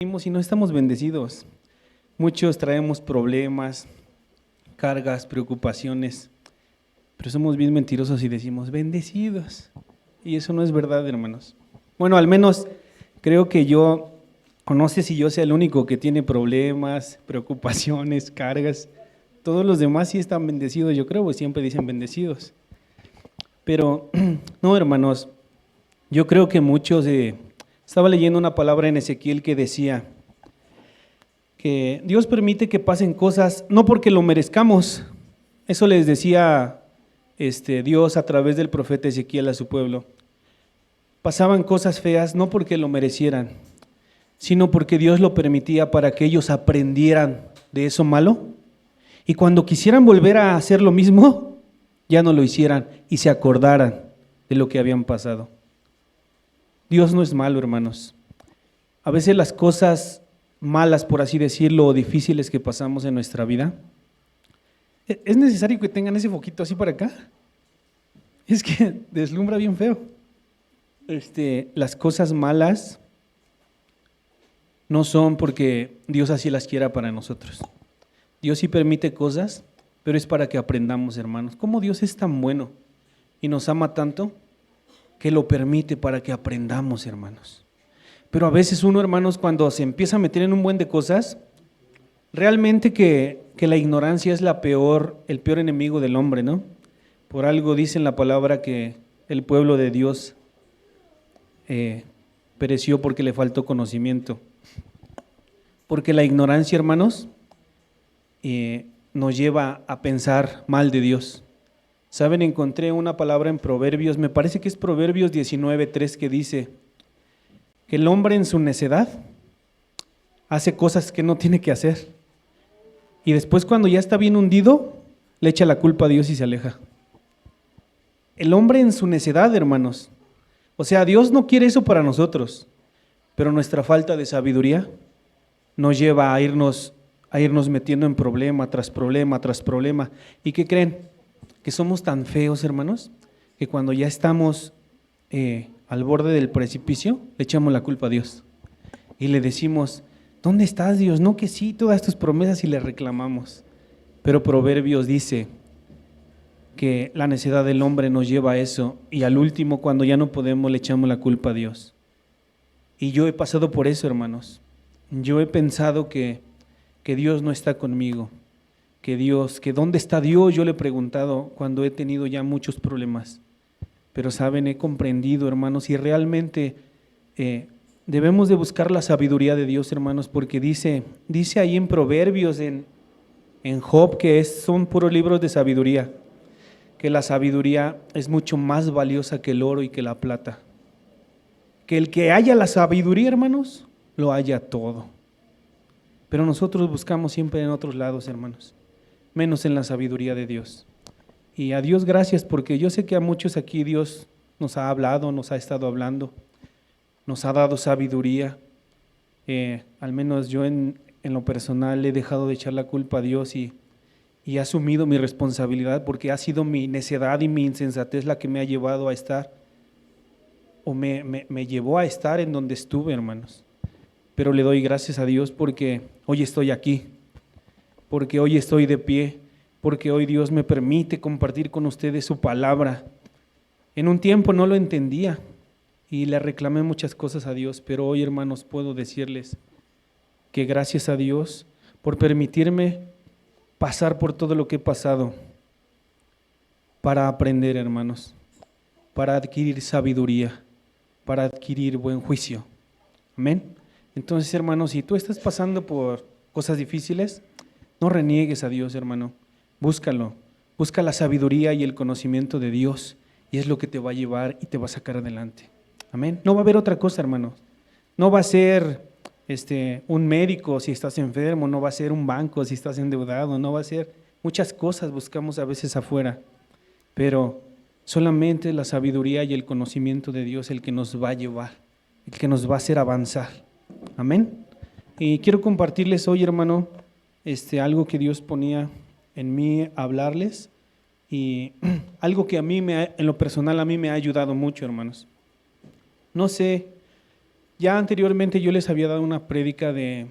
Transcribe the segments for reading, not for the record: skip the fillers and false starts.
Y no estamos bendecidos. Muchos traemos problemas, cargas, preocupaciones, pero somos bien mentirosos y decimos bendecidos. Y eso no es verdad, hermanos. Bueno, al menos creo que yo, o no sé si yo sea el único que tiene problemas, preocupaciones, cargas. Todos los demás sí están bendecidos, yo creo, pues siempre dicen bendecidos. Pero no, hermanos, yo creo que muchos, estaba leyendo una palabra en Ezequiel que decía que Dios permite que pasen cosas, no porque lo merezcamos. Eso les decía Dios a través del profeta Ezequiel a su pueblo. Pasaban cosas feas no porque lo merecieran, sino porque Dios lo permitía para que ellos aprendieran de eso malo. Y cuando quisieran volver a hacer lo mismo, ya no lo hicieran y se acordaran de lo que habían pasado. Dios no es malo, hermanos. A veces las cosas malas, por así decirlo, o difíciles que pasamos en nuestra vida, ¿es necesario que tengan ese foquito así para acá? Es que deslumbra bien feo. Las cosas malas no son porque Dios así las quiera para nosotros. Dios sí permite cosas, pero es para que aprendamos, hermanos. ¿Cómo Dios es tan bueno y nos ama tanto que lo permite para que aprendamos, hermanos? Pero a veces uno, hermanos, cuando se empieza a meter en un buen de cosas, realmente que la ignorancia es el peor enemigo del hombre, ¿no? Por algo dice en la palabra que el pueblo de Dios pereció porque le faltó conocimiento. Porque la ignorancia, hermanos, nos lleva a pensar mal de Dios. Saben, encontré una palabra en Proverbios, me parece que es Proverbios 19:3, que dice que el hombre en su necedad hace cosas que no tiene que hacer. Y después, cuando ya está bien hundido, le echa la culpa a Dios y se aleja. El hombre en su necedad, hermanos. O sea, Dios no quiere eso para nosotros, pero nuestra falta de sabiduría nos lleva a irnos metiendo en problema tras problema tras problema. ¿Y qué creen? Que somos tan feos, hermanos, que cuando ya estamos al borde del precipicio, le echamos la culpa a Dios y le decimos: ¿dónde estás, Dios? No, que sí, todas tus promesas, y le reclamamos. Pero Proverbios dice que la necedad del hombre nos lleva a eso, y al último, cuando ya no podemos, le echamos la culpa a Dios. Y yo he pasado por eso, hermanos. Yo he pensado que Dios no está conmigo, que ¿dónde está Dios? Yo le he preguntado cuando he tenido ya muchos problemas. Pero saben, he comprendido, hermanos, y realmente debemos de buscar la sabiduría de Dios, hermanos, porque dice ahí en Proverbios, en Job, que son puros libros de sabiduría, que la sabiduría es mucho más valiosa que el oro y que la plata. Que el que haya la sabiduría, hermanos, lo haya todo. Pero nosotros buscamos siempre en otros lados, hermanos, menos en la sabiduría de Dios. Y a Dios gracias, porque yo sé que a muchos aquí Dios nos ha hablado, nos ha estado hablando, nos ha dado sabiduría. Al menos yo en lo personal he dejado de echar la culpa a Dios y he asumido mi responsabilidad, porque ha sido mi necedad y mi insensatez la que me ha llevado a estar, o me llevó a estar en donde estuve, hermanos. Pero le doy gracias a Dios porque hoy estoy aquí, porque hoy estoy de pie, porque hoy Dios me permite compartir con ustedes su palabra. En un tiempo no lo entendía y le reclamé muchas cosas a Dios, pero hoy, hermanos, puedo decirles que gracias a Dios por permitirme pasar por todo lo que he pasado para aprender, hermanos, para adquirir sabiduría, para adquirir buen juicio. Amén. Entonces, hermanos, si tú estás pasando por cosas difíciles, no reniegues a Dios, hermano. Búscalo, busca la sabiduría y el conocimiento de Dios, y es lo que te va a llevar y te va a sacar adelante. Amén. No va a haber otra cosa, hermanos. No va a ser un médico si estás enfermo, no va a ser un banco si estás endeudado, no va a ser muchas cosas buscamos a veces afuera, pero solamente la sabiduría y el conocimiento de Dios el que nos va a llevar, el que nos va a hacer avanzar. Amén. Y quiero compartirles hoy, hermano, algo que Dios ponía en mí a hablarles, y algo que en lo personal a mí me ha ayudado mucho, hermanos. No sé Ya anteriormente yo les había dado una prédica de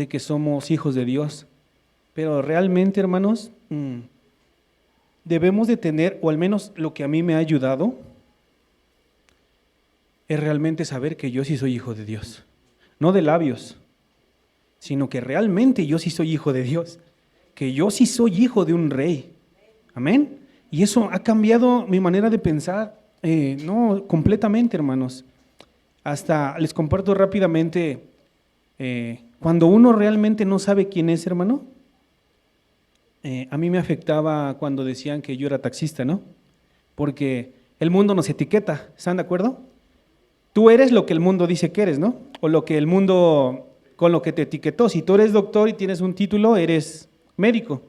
que somos hijos de Dios, pero realmente, hermanos, debemos de tener, o al menos lo que a mí me ha ayudado, es realmente saber que yo sí soy hijo de Dios. No de labios, sino que realmente yo sí soy hijo de Dios, que yo sí soy hijo de un rey. Amén. Y eso ha cambiado mi manera de pensar, no, completamente, hermanos. Hasta les comparto rápidamente, cuando uno realmente no sabe quién es, hermano, a mí me afectaba cuando decían que yo era taxista, ¿no? Porque el mundo nos etiqueta, ¿están de acuerdo? Tú eres lo que el mundo dice que eres, ¿no? O lo que el mundo, con lo que te etiquetó. Si tú eres doctor y tienes un título, eres médico,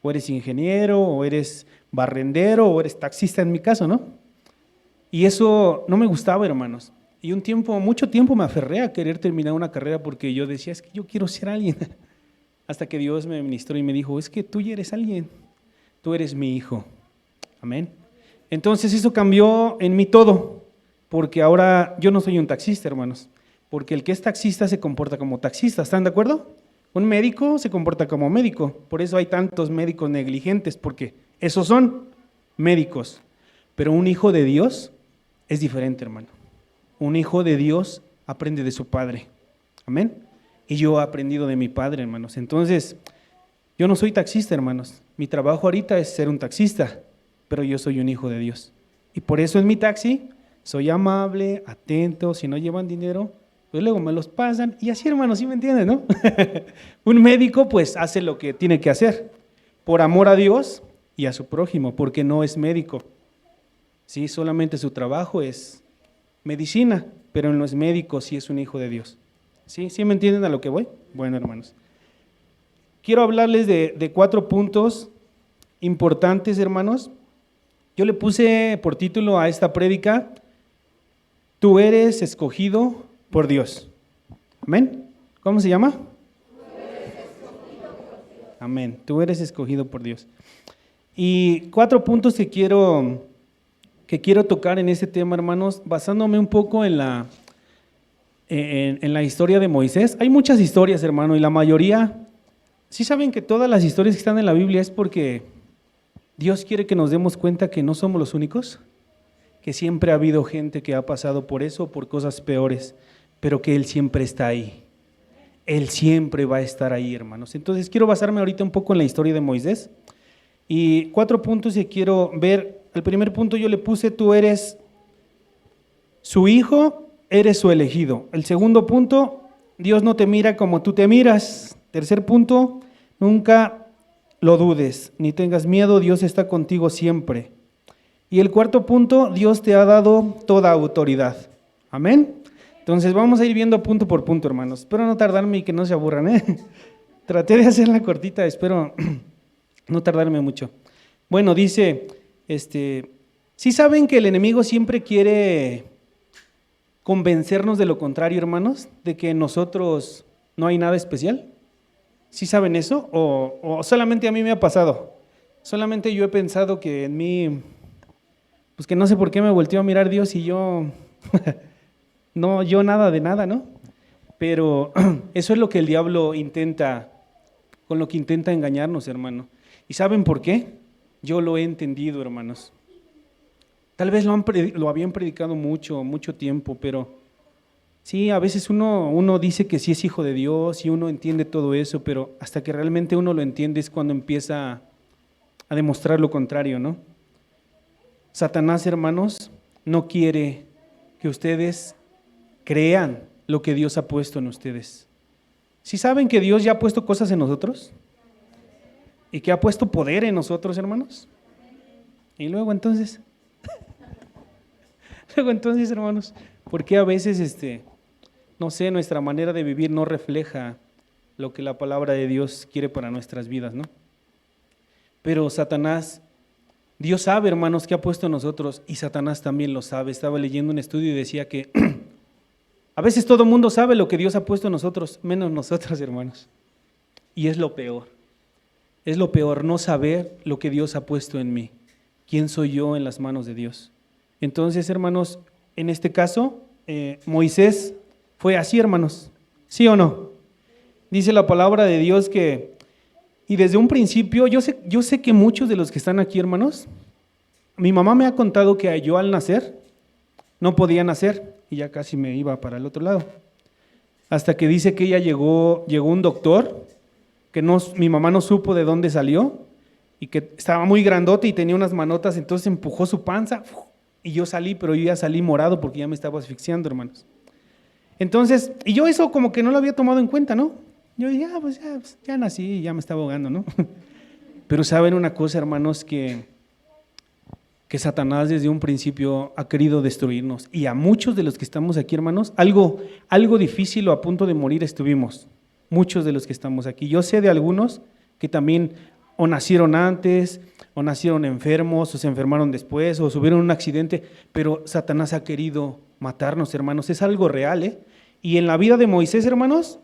o eres ingeniero, o eres barrendero, o eres taxista en mi caso, ¿no? Y eso no me gustaba, hermanos. Y mucho tiempo me aferré a querer terminar una carrera porque yo decía, es que yo quiero ser alguien. Hasta que Dios me ministró y me dijo, es que tú ya eres alguien, tú eres mi hijo. Amén. Entonces eso cambió en mí todo, porque ahora yo no soy un taxista, hermanos, porque el que es taxista se comporta como taxista, ¿están de acuerdo? Un médico se comporta como médico, por eso hay tantos médicos negligentes, porque esos son médicos. Pero un hijo de Dios es diferente, hermano. Un hijo de Dios aprende de su padre. Amén. Y yo he aprendido de mi padre, hermanos. Entonces, yo no soy taxista, hermanos. Mi trabajo ahorita es ser un taxista, pero yo soy un hijo de Dios. Y por eso en mi taxi soy amable, atento. Si no llevan dinero, pues luego me los pasan. Y así, hermanos, ¿sí me entienden, no? Un médico, pues, hace lo que tiene que hacer por amor a Dios y a su prójimo, porque no es médico. Sí, solamente su trabajo es medicina, pero él no es médico, sí es un hijo de Dios. ¿Sí? ¿Sí me entienden a lo que voy? Bueno, hermanos. Quiero hablarles de 4 puntos importantes, hermanos. Yo le puse por título a esta prédica, tú eres escogido por Dios. ¿Amén? ¿Cómo se llama? Amén. Tú eres escogido por Dios. Y 4 puntos que quiero tocar en este tema, hermanos, basándome un poco en la historia de Moisés. Hay muchas historias, hermano, y la mayoría, sí saben que todas las historias que están en la Biblia es porque Dios quiere que nos demos cuenta que no somos los únicos, que siempre ha habido gente que ha pasado por eso, por cosas peores, pero que Él siempre está ahí. Él siempre va a estar ahí, hermanos. Entonces quiero basarme ahorita un poco en la historia de Moisés y 4 puntos que quiero ver. El primer punto yo le puse, tú eres su hijo, eres su elegido. El segundo punto, Dios no te mira como tú te miras. Tercer punto, nunca lo dudes, ni tengas miedo, Dios está contigo siempre. Y el cuarto punto, Dios te ha dado toda autoridad. Amén. Entonces vamos a ir viendo punto por punto, hermanos. Espero no tardarme y que no se aburran, Traté de hacerla cortita, espero no tardarme mucho. Bueno, dice, ¿sí saben que el enemigo siempre quiere convencernos de lo contrario, hermanos? De que en nosotros no hay nada especial. ¿Sí saben eso? ¿O solamente a mí me ha pasado? Solamente yo he pensado que en mí, pues que no sé por qué me volteó a mirar Dios y yo, no, yo nada de nada, ¿no? Pero eso es lo que el diablo intenta, con lo que intenta engañarnos, hermano. ¿Y saben por qué? Yo lo he entendido, hermanos. Tal vez lo habían predicado mucho tiempo, pero sí, a veces uno dice que sí es hijo de Dios y uno entiende todo eso, pero hasta que realmente uno lo entiende es cuando empieza a demostrar lo contrario, ¿no? Satanás, hermanos, no quiere que ustedes crean lo que Dios ha puesto en ustedes. ¿Sí saben que Dios ya ha puesto cosas en nosotros? ¿Y que ha puesto poder en nosotros, hermanos? Y luego entonces, hermanos, ¿por qué a veces, no sé, nuestra manera de vivir no refleja lo que la palabra de Dios quiere para nuestras vidas, ¿no? Pero Satanás, Dios sabe, hermanos, qué ha puesto en nosotros y Satanás también lo sabe. Estaba leyendo un estudio y decía que a veces todo el mundo sabe lo que Dios ha puesto en nosotros, menos nosotros, hermanos. Y es lo peor. Es lo peor, no saber lo que Dios ha puesto en mí. ¿Quién soy yo en las manos de Dios? Entonces, hermanos, en este caso, Moisés Fue así, hermanos. ¿Sí o no? Dice la palabra de Dios que, y desde un principio, yo sé que muchos de los que están aquí, hermanos, mi mamá me ha contado que yo al nacer no podía nacer y ya casi me iba para el otro lado. Hasta que dice que ella llegó un doctor, que mi mamá no supo de dónde salió y que estaba muy grandote y tenía unas manotas, entonces empujó su panza y yo salí, pero yo ya salí morado porque ya me estaba asfixiando, hermanos. Entonces, y yo eso como que no lo había tomado en cuenta, ¿no? Yo dije, pues ya nací y ya me estaba ahogando, ¿no? Pero saben una cosa, hermanos, que Satanás desde un principio ha querido destruirnos. Y a muchos de los que estamos aquí, hermanos, algo difícil o a punto de morir estuvimos. Muchos de los que estamos aquí. Yo sé de algunos que también o nacieron antes, o nacieron enfermos, o se enfermaron después, o tuvieron un accidente, pero Satanás ha querido matarnos, hermanos. Es algo real, ¿eh? Y en la vida de Moisés, hermanos,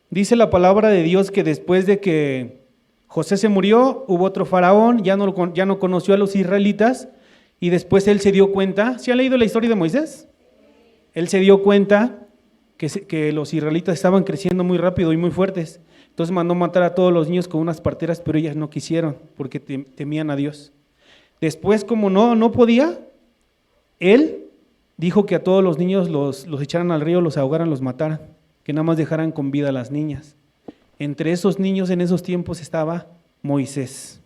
dice la palabra de Dios que después de que José se murió, hubo otro faraón, ya no conoció a los israelitas, y después él se dio cuenta. ¿Sí han leído la historia de Moisés? Él se dio cuenta que los israelitas estaban creciendo muy rápido y muy fuertes. Entonces mandó matar a todos los niños con unas parteras, pero ellas no quisieron porque temían a Dios. Después, como no podía, él dijo que a todos los niños los echaran al río, los ahogaran, los mataran, que nada más dejaran con vida a las niñas. Entre esos niños en esos tiempos estaba Moisés.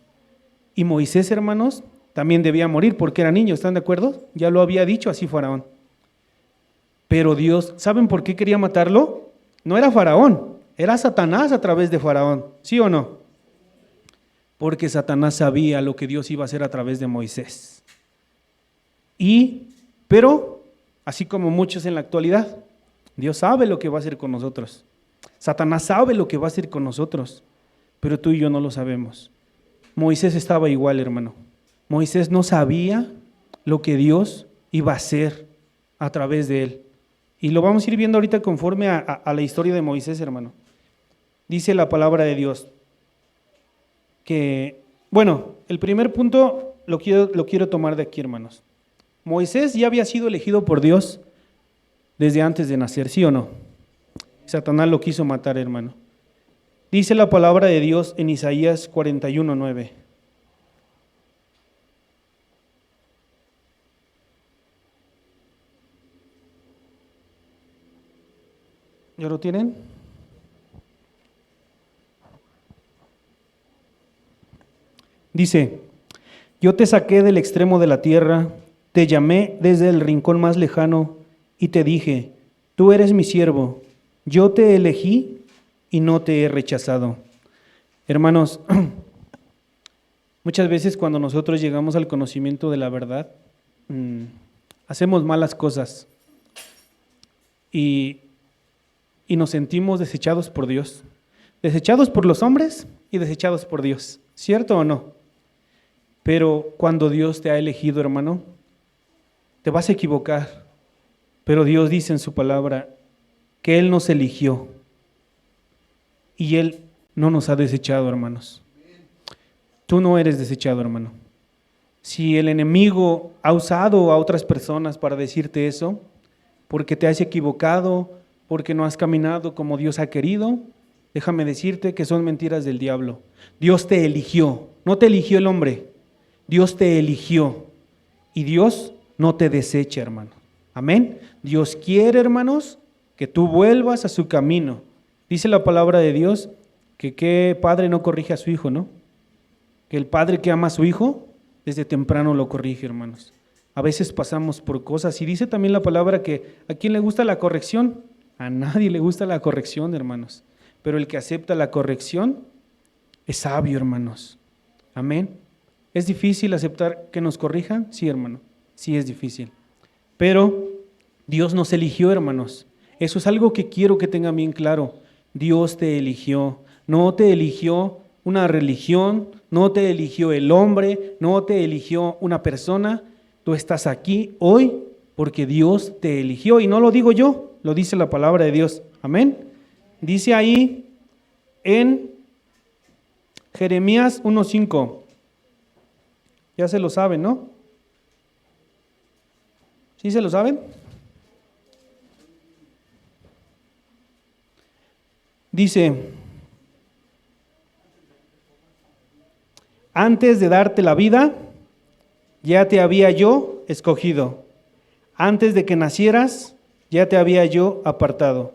Y Moisés, hermanos, también debía morir porque era niño, ¿están de acuerdo? Ya lo había dicho así Faraón. Pero Dios, ¿saben por qué quería matarlo? No era Faraón, era Satanás a través de Faraón, ¿sí o no? Porque Satanás sabía lo que Dios iba a hacer a través de Moisés. Pero, así como muchos en la actualidad, Dios sabe lo que va a hacer con nosotros. Satanás sabe lo que va a hacer con nosotros, pero tú y yo no lo sabemos. Moisés estaba igual, hermano. Moisés no sabía lo que Dios iba a hacer a través de él. Y lo vamos a ir viendo ahorita conforme a la historia de Moisés, hermano. Dice la palabra de Dios que, bueno, el primer punto lo quiero tomar de aquí, hermanos. Moisés ya había sido elegido por Dios desde antes de nacer, ¿sí o no? Satanás lo quiso matar, hermano. Dice la palabra de Dios en Isaías 41:9. ¿Ya lo tienen? Dice, yo te saqué del extremo de la tierra, te llamé desde el rincón más lejano y te dije, tú eres mi siervo, yo te elegí y no te he rechazado. Hermanos, muchas veces cuando nosotros llegamos al conocimiento de la verdad, hacemos malas cosas y nos sentimos desechados por Dios, desechados por los hombres y desechados por Dios, ¿cierto o no? Pero cuando Dios te ha elegido, hermano, te vas a equivocar, pero Dios dice en su palabra que Él nos eligió y Él no nos ha desechado, hermanos. Tú no eres desechado, hermano. Si el enemigo ha usado a otras personas para decirte eso, porque te has equivocado, porque no has caminado como Dios ha querido, déjame decirte que son mentiras del diablo. Dios te eligió, no te eligió el hombre, Dios te eligió y Dios no te desecha, hermano. Amén. Dios quiere, hermanos, que tú vuelvas a su camino. Dice la palabra de Dios que qué padre no corrige a su hijo, ¿no? Que el padre que ama a su hijo desde temprano lo corrige, hermanos. A veces pasamos por cosas y dice también la palabra que ¿a quién le gusta la corrección? A nadie le gusta la corrección, hermanos. Pero el que acepta la corrección es sabio, hermanos. Amén. ¿Es difícil aceptar que nos corrijan? Sí, hermano. Sí es difícil. Pero Dios nos eligió, hermanos. Eso es algo que quiero que tengan bien claro. Dios te eligió. No te eligió una religión, no te eligió el hombre, no te eligió una persona. Tú estás aquí hoy porque Dios te eligió. Y no lo digo yo, lo dice la palabra de Dios. Amén. Dice ahí en Jeremías 1:5. Ya se lo saben, ¿no? ¿Sí se lo saben? Dice, antes de darte la vida, ya te había yo escogido. Antes de que nacieras, ya te había yo apartado.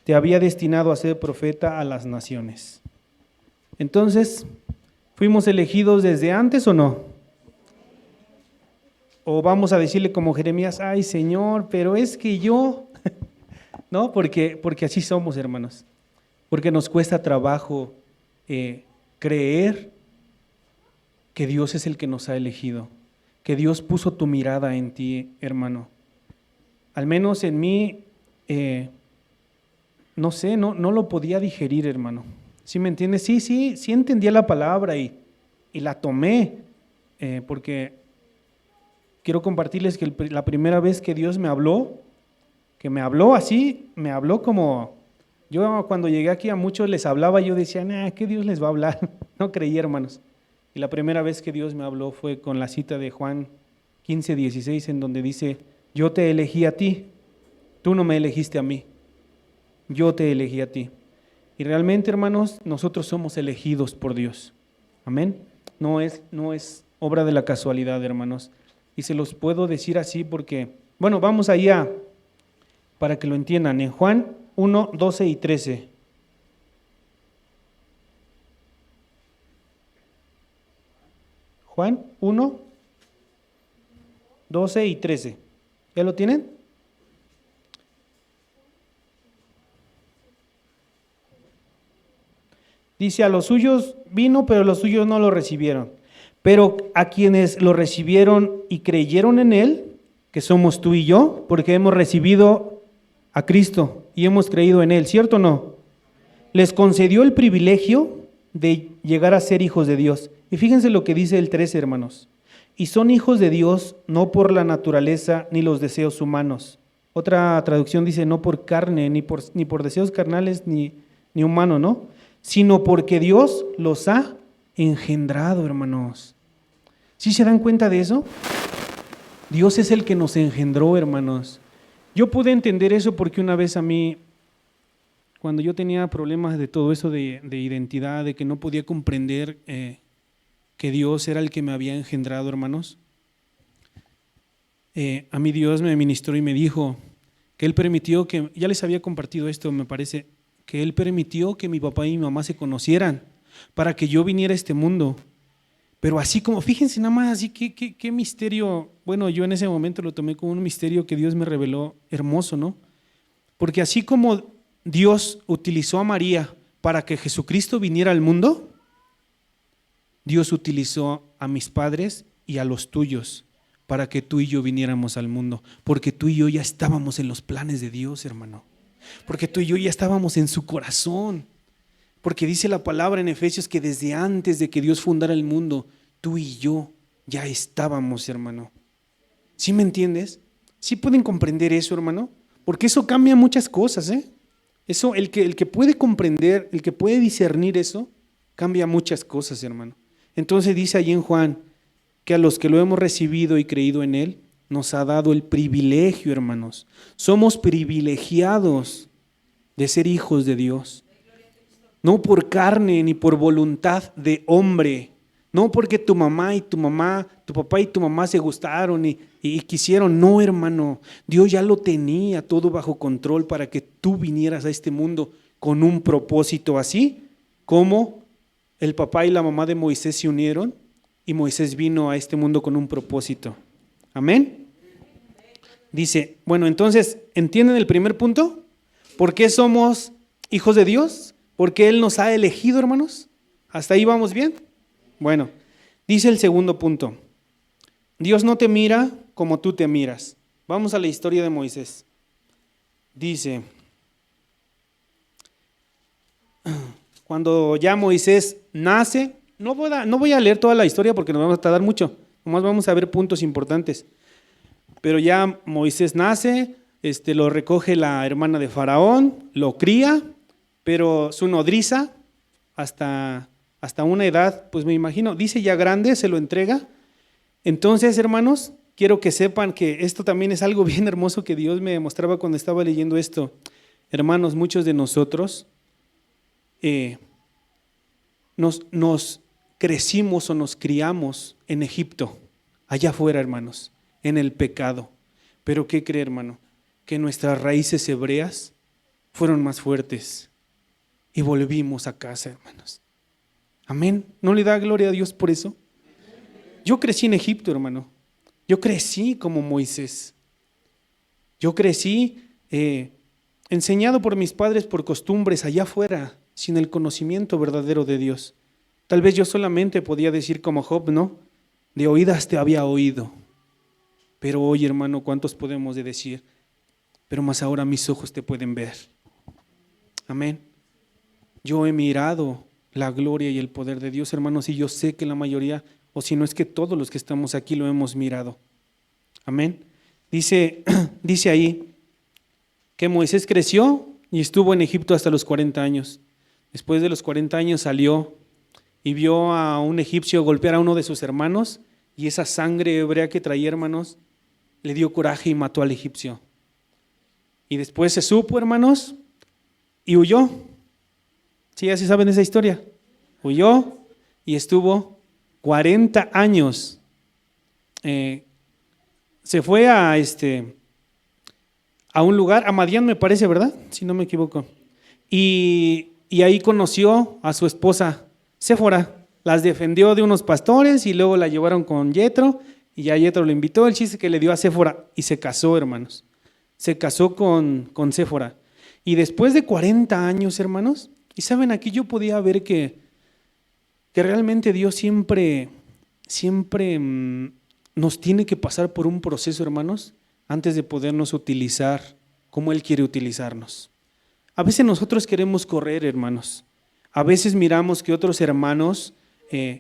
Te había destinado a ser profeta a las naciones. Entonces, ¿fuimos elegidos desde antes o no? O vamos a decirle como Jeremías, ay Señor, pero es que yo, ¿no? Porque así somos, hermanos. Porque nos cuesta trabajo creer que Dios es el que nos ha elegido, que Dios puso tu mirada en ti, hermano. Al menos en mí, no sé, no lo podía digerir, hermano. ¿Sí me entiendes? Sí entendía la palabra y la tomé, porque quiero compartirles que la primera vez que Dios me habló, que me habló así, me habló como, yo cuando llegué aquí a muchos les hablaba, yo decía, ¿qué Dios les va a hablar? No creí, hermanos. Y la primera vez que Dios me habló fue con la cita de Juan 15:16, en donde dice, yo te elegí a ti, tú no me elegiste a mí, yo te elegí a ti. Y realmente, hermanos, nosotros somos elegidos por Dios. Amén. No es obra de la casualidad, hermanos. Y se los puedo decir así porque, bueno, vamos allá para que lo entiendan. En Juan 1, 12 y 13. Juan 1, 12 y 13. ¿Ya lo tienen? Dice, a los suyos vino, pero los suyos no lo recibieron. Pero a quienes lo recibieron y creyeron en él, que somos tú y yo, porque hemos recibido a Cristo y hemos creído en él, ¿cierto o no? Les concedió el privilegio de llegar a ser hijos de Dios. Y fíjense lo que dice el 13, hermanos. Y son hijos de Dios no por la naturaleza ni los deseos humanos. Otra traducción dice no por carne, ni por deseos carnales ni humanos, ¿no? Sino porque Dios los ha engendrado, hermanos. ¿Sí se dan cuenta de eso? Dios es el que nos engendró, hermanos. Yo pude entender eso porque una vez a mí, cuando yo tenía problemas de todo eso de identidad, de que no podía comprender que Dios era el que me había engendrado, hermanos, a mí Dios me ministró y me dijo que Él permitió que, ya les había compartido esto, me parece, que Él permitió que mi papá y mi mamá se conocieran para que yo viniera a este mundo. Pero así como, fíjense nada más, así qué misterio, bueno, yo en ese momento lo tomé como un misterio que Dios me reveló hermoso, ¿no? Porque así como Dios utilizó a María para que Jesucristo viniera al mundo, Dios utilizó a mis padres y a los tuyos para que tú y yo viniéramos al mundo, porque tú y yo ya estábamos en los planes de Dios, hermano, porque tú y yo ya estábamos en su corazón. Porque dice la palabra en Efesios que desde antes de que Dios fundara el mundo, tú y yo ya estábamos, hermano. ¿Sí me entiendes? ¿Sí pueden comprender eso, hermano? Porque eso cambia muchas cosas, ¿eh? Eso, el que puede comprender, el que puede discernir eso, cambia muchas cosas, hermano. Entonces dice allí en Juan que a los que lo hemos recibido y creído en Él, nos ha dado el privilegio, hermanos. Somos privilegiados de ser hijos de Dios. No por carne ni por voluntad de hombre, no porque tu mamá y tu papá y tu mamá se gustaron y quisieron, no, hermano, Dios ya lo tenía todo bajo control para que tú vinieras a este mundo con un propósito, así como el papá y la mamá de Moisés se unieron y Moisés vino a este mundo con un propósito. Amén. Dice, bueno, entonces, ¿entienden el primer punto? ¿Por qué somos hijos de Dios? Porque Él nos ha elegido, hermanos. ¿Hasta ahí vamos bien? Bueno, dice el segundo punto. Dios no te mira como tú te miras. Vamos a la historia de Moisés. Dice, cuando ya Moisés nace, no voy a leer toda la historia porque nos vamos a tardar mucho. Nomás vamos a ver puntos importantes. Pero ya Moisés nace, lo recoge la hermana de Faraón, lo cría, pero su nodriza, hasta una edad, pues me imagino, dice ya grande, se lo entrega. Entonces, hermanos, quiero que sepan que esto también es algo bien hermoso que Dios me mostraba cuando estaba leyendo esto. Hermanos, muchos de nosotros nos crecimos o nos criamos en Egipto, allá afuera, hermanos, en el pecado. Pero ¿qué cree, hermano? Que nuestras raíces hebreas fueron más fuertes y volvimos a casa, hermanos. Amén. ¿No le da gloria a Dios por eso? Yo crecí en Egipto, hermano. Yo crecí como Moisés. Yo crecí enseñado por mis padres por costumbres allá afuera, sin el conocimiento verdadero de Dios. Tal vez yo solamente podía decir como Job, ¿no? De oídas te había oído. Pero hoy, hermano, ¿cuántos podemos decir? Pero más ahora mis ojos te pueden ver. Amén. Yo he mirado la gloria y el poder de Dios, hermanos, y yo sé que la mayoría, o si no es que todos los que estamos aquí lo hemos mirado. Amén. Dice ahí que Moisés creció y estuvo en Egipto hasta los 40 años. Después de los 40 años salió y vio a un egipcio golpear a uno de sus hermanos, y esa sangre hebrea que traía, hermanos, le dio coraje y mató al egipcio. Y después se supo, hermanos, y huyó. ¿Sí, ya se saben esa historia? Huyó y estuvo 40 años. Se fue a un lugar, a Madián me parece, ¿verdad? Si no me equivoco. Y ahí conoció a su esposa, Séfora. Las defendió de unos pastores y luego la llevaron con Yetro, y ya Yetro lo invitó. El chiste que le dio a Séfora y se casó, hermanos. Se casó con Séfora. Y después de 40 años, hermanos, y saben, aquí yo podía ver que realmente Dios siempre nos tiene que pasar por un proceso, hermanos, antes de podernos utilizar como Él quiere utilizarnos. A veces nosotros queremos correr, hermanos. A veces miramos que otros hermanos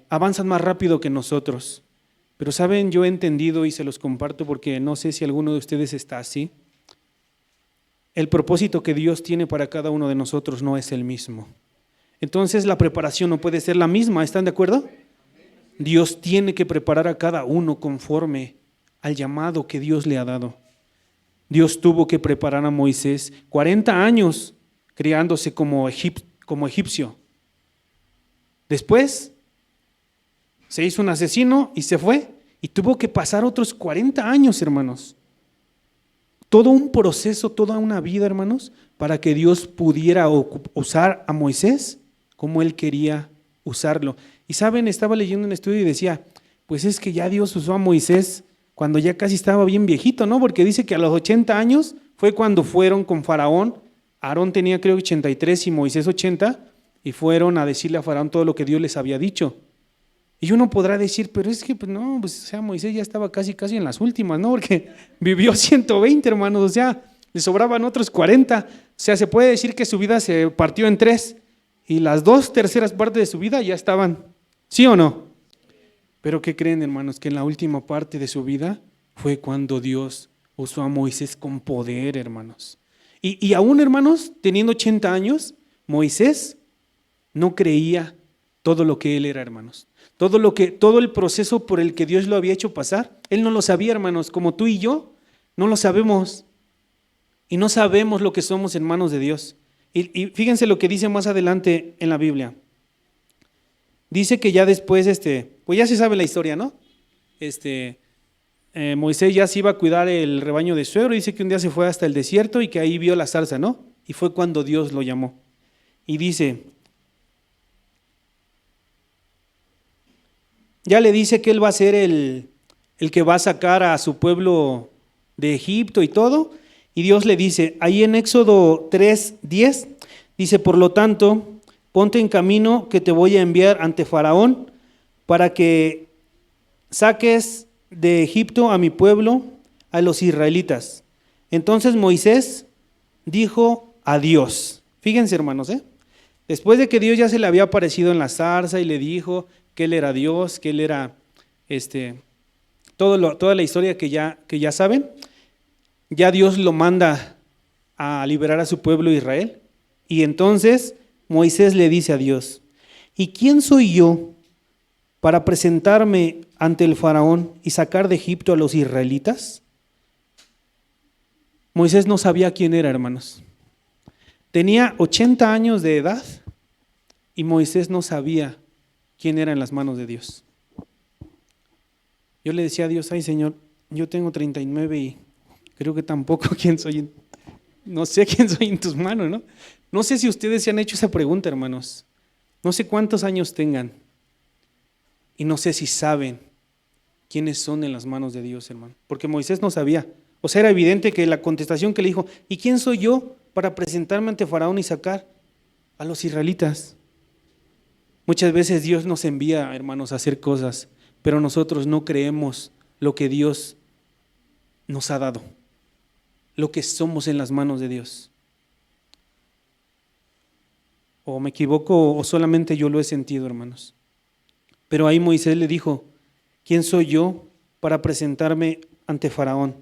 avanzan más rápido que nosotros. Pero saben, yo he entendido y se los comparto porque no sé si alguno de ustedes está así. El propósito que Dios tiene para cada uno de nosotros no es el mismo. Entonces la preparación no puede ser la misma, ¿están de acuerdo? Dios tiene que preparar a cada uno conforme al llamado que Dios le ha dado. Dios tuvo que preparar a Moisés 40 años criándose como egipcio. Después se hizo un asesino y se fue, y tuvo que pasar otros 40 años, hermanos. Todo un proceso, toda una vida, hermanos, para que Dios pudiera usar a Moisés como Él quería usarlo. Y saben, estaba leyendo un estudio y decía, pues es que ya Dios usó a Moisés cuando ya casi estaba bien viejito, ¿no? Porque dice que a los 80 años fue cuando fueron con Faraón. Aarón tenía creo 83 y Moisés 80, y fueron a decirle a Faraón todo lo que Dios les había dicho. Y uno podrá decir, pero es que pues no, pues, o sea, Moisés ya estaba casi en las últimas, ¿no? Porque vivió 120, hermanos, o sea, le sobraban otros 40. O sea, se puede decir que su vida se partió en 3 y las 2/3 partes de su vida ya estaban, ¿sí o no? Pero ¿qué creen, hermanos? Que en la última parte de su vida fue cuando Dios usó a Moisés con poder, hermanos. Y aún, hermanos, teniendo 80 años, Moisés no creía todo lo que él era, hermanos. Todo el proceso por el que Dios lo había hecho pasar, él no lo sabía, hermanos, como tú y yo, no lo sabemos. Y no sabemos lo que somos en manos de Dios. Y fíjense lo que dice más adelante en la Biblia. Dice que ya después, pues ya se sabe la historia, ¿no? Moisés ya se iba a cuidar el rebaño de su suegro, dice que un día se fue hasta el desierto y que ahí vio la zarza, ¿no? Y fue cuando Dios lo llamó. Y dice, ya le dice que él va a ser el que va a sacar a su pueblo de Egipto y todo. Y Dios le dice, ahí en Éxodo 3:10, dice, por lo tanto, ponte en camino que te voy a enviar ante Faraón para que saques de Egipto a mi pueblo, a los israelitas. Entonces Moisés dijo a Dios, fíjense hermanos, después de que Dios ya se le había aparecido en la zarza y le dijo que Él era Dios, que Él era toda la historia que ya saben, ya Dios lo manda a liberar a su pueblo Israel. Y entonces Moisés le dice a Dios, ¿y quién soy yo para presentarme ante el faraón y sacar de Egipto a los israelitas? Moisés no sabía quién era, hermanos. Tenía 80 años de edad y Moisés no sabía quién era en las manos de Dios. Yo le decía a Dios, ay Señor, yo tengo 39 y creo que tampoco quién soy, no sé quién soy en tus manos, ¿no? No sé si ustedes se han hecho esa pregunta, hermanos. No sé cuántos años tengan y no sé si saben quiénes son en las manos de Dios, hermano. Porque Moisés no sabía. O sea, era evidente que la contestación que le dijo, ¿y quién soy yo para presentarme ante Faraón y sacar a los israelitas? Muchas veces Dios nos envía, hermanos, a hacer cosas, pero nosotros no creemos lo que Dios nos ha dado, lo que somos en las manos de Dios. O me equivoco o solamente yo lo he sentido, hermanos. Pero ahí Moisés le dijo, ¿quién soy yo para presentarme ante Faraón?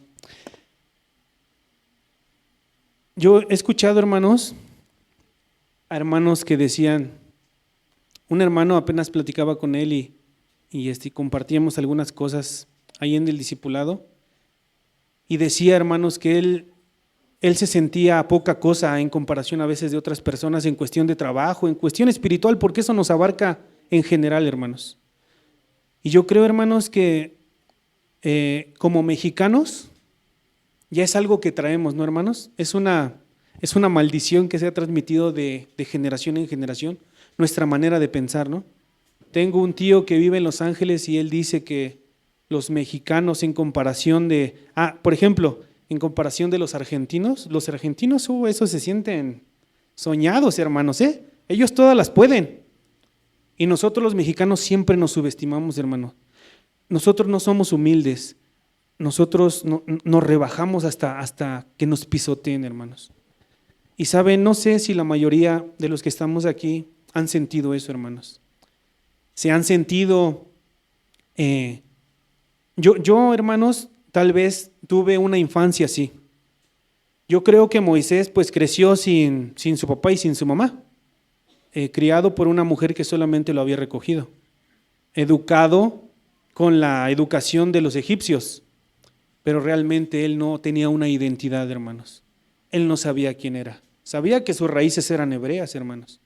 Yo he escuchado, hermanos, a hermanos que decían, un hermano apenas platicaba con él y compartíamos algunas cosas ahí en el discipulado, y decía, hermanos, que él se sentía poca cosa en comparación a veces de otras personas en cuestión de trabajo, en cuestión espiritual, porque eso nos abarca en general, hermanos. Y yo creo, hermanos, que como mexicanos ya es algo que traemos, ¿no, hermanos? Es una maldición que se ha transmitido de generación en generación, nuestra manera de pensar, ¿no? Tengo un tío que vive en Los Ángeles y él dice que los mexicanos en comparación por ejemplo, en comparación de los argentinos, esos se sienten soñados, hermanos, ¿eh? Ellos todas las pueden. Y nosotros los mexicanos siempre nos subestimamos, hermano. Nosotros no somos humildes. Nosotros nos rebajamos hasta que nos pisoteen, hermanos. Y saben, no sé si la mayoría de los que estamos aquí han sentido eso, hermanos. Se han sentido, yo, hermanos, tal vez tuve una infancia así. Yo creo que Moisés pues creció sin su papá y sin su mamá, criado por una mujer que solamente lo había recogido, educado con la educación de los egipcios, pero realmente él no tenía una identidad, hermanos. Él no sabía quién era. Sabía que sus raíces eran hebreas, hermanos.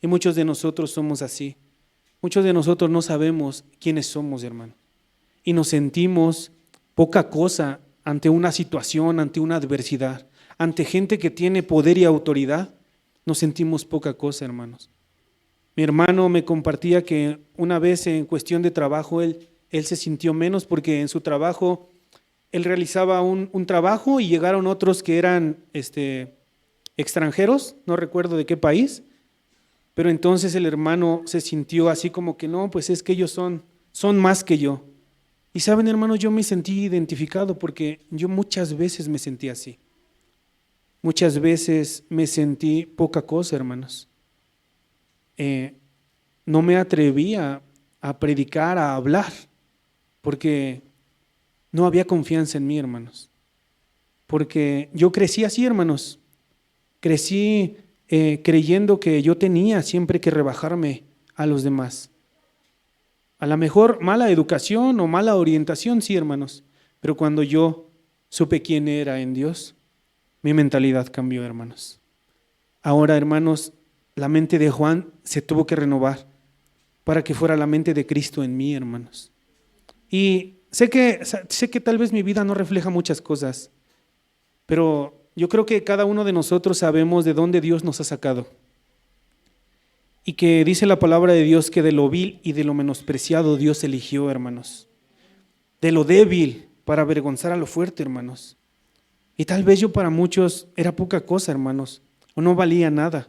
Y muchos de nosotros somos así. Muchos de nosotros no sabemos quiénes somos, hermano. Y nos sentimos poca cosa ante una situación, ante una adversidad, ante gente que tiene poder y autoridad. Nos sentimos poca cosa, hermanos. Mi hermano me compartía que una vez en cuestión de trabajo él se sintió menos porque en su trabajo él realizaba un trabajo y llegaron otros que eran extranjeros, no recuerdo de qué país, pero entonces el hermano se sintió así como que no, pues es que ellos son más que yo. Y saben, hermanos, yo me sentí identificado porque yo muchas veces me sentí así. Muchas veces me sentí poca cosa, hermanos. No me atrevía a predicar, a hablar, porque no había confianza en mí, hermanos. Porque yo crecí así, hermanos. Crecí creyendo que yo tenía siempre que rebajarme a los demás. A lo mejor mala educación o mala orientación, sí, hermanos. Pero cuando yo supe quién era en Dios, mi mentalidad cambió, hermanos. Ahora, hermanos, la mente de Juan se tuvo que renovar para que fuera la mente de Cristo en mí, hermanos. Y sé que tal vez mi vida no refleja muchas cosas, pero yo creo que cada uno de nosotros sabemos de dónde Dios nos ha sacado. Y que dice la palabra de Dios que de lo vil y de lo menospreciado Dios eligió, hermanos. De lo débil para avergonzar a lo fuerte, hermanos. Y tal vez yo para muchos era poca cosa, hermanos, o no valía nada,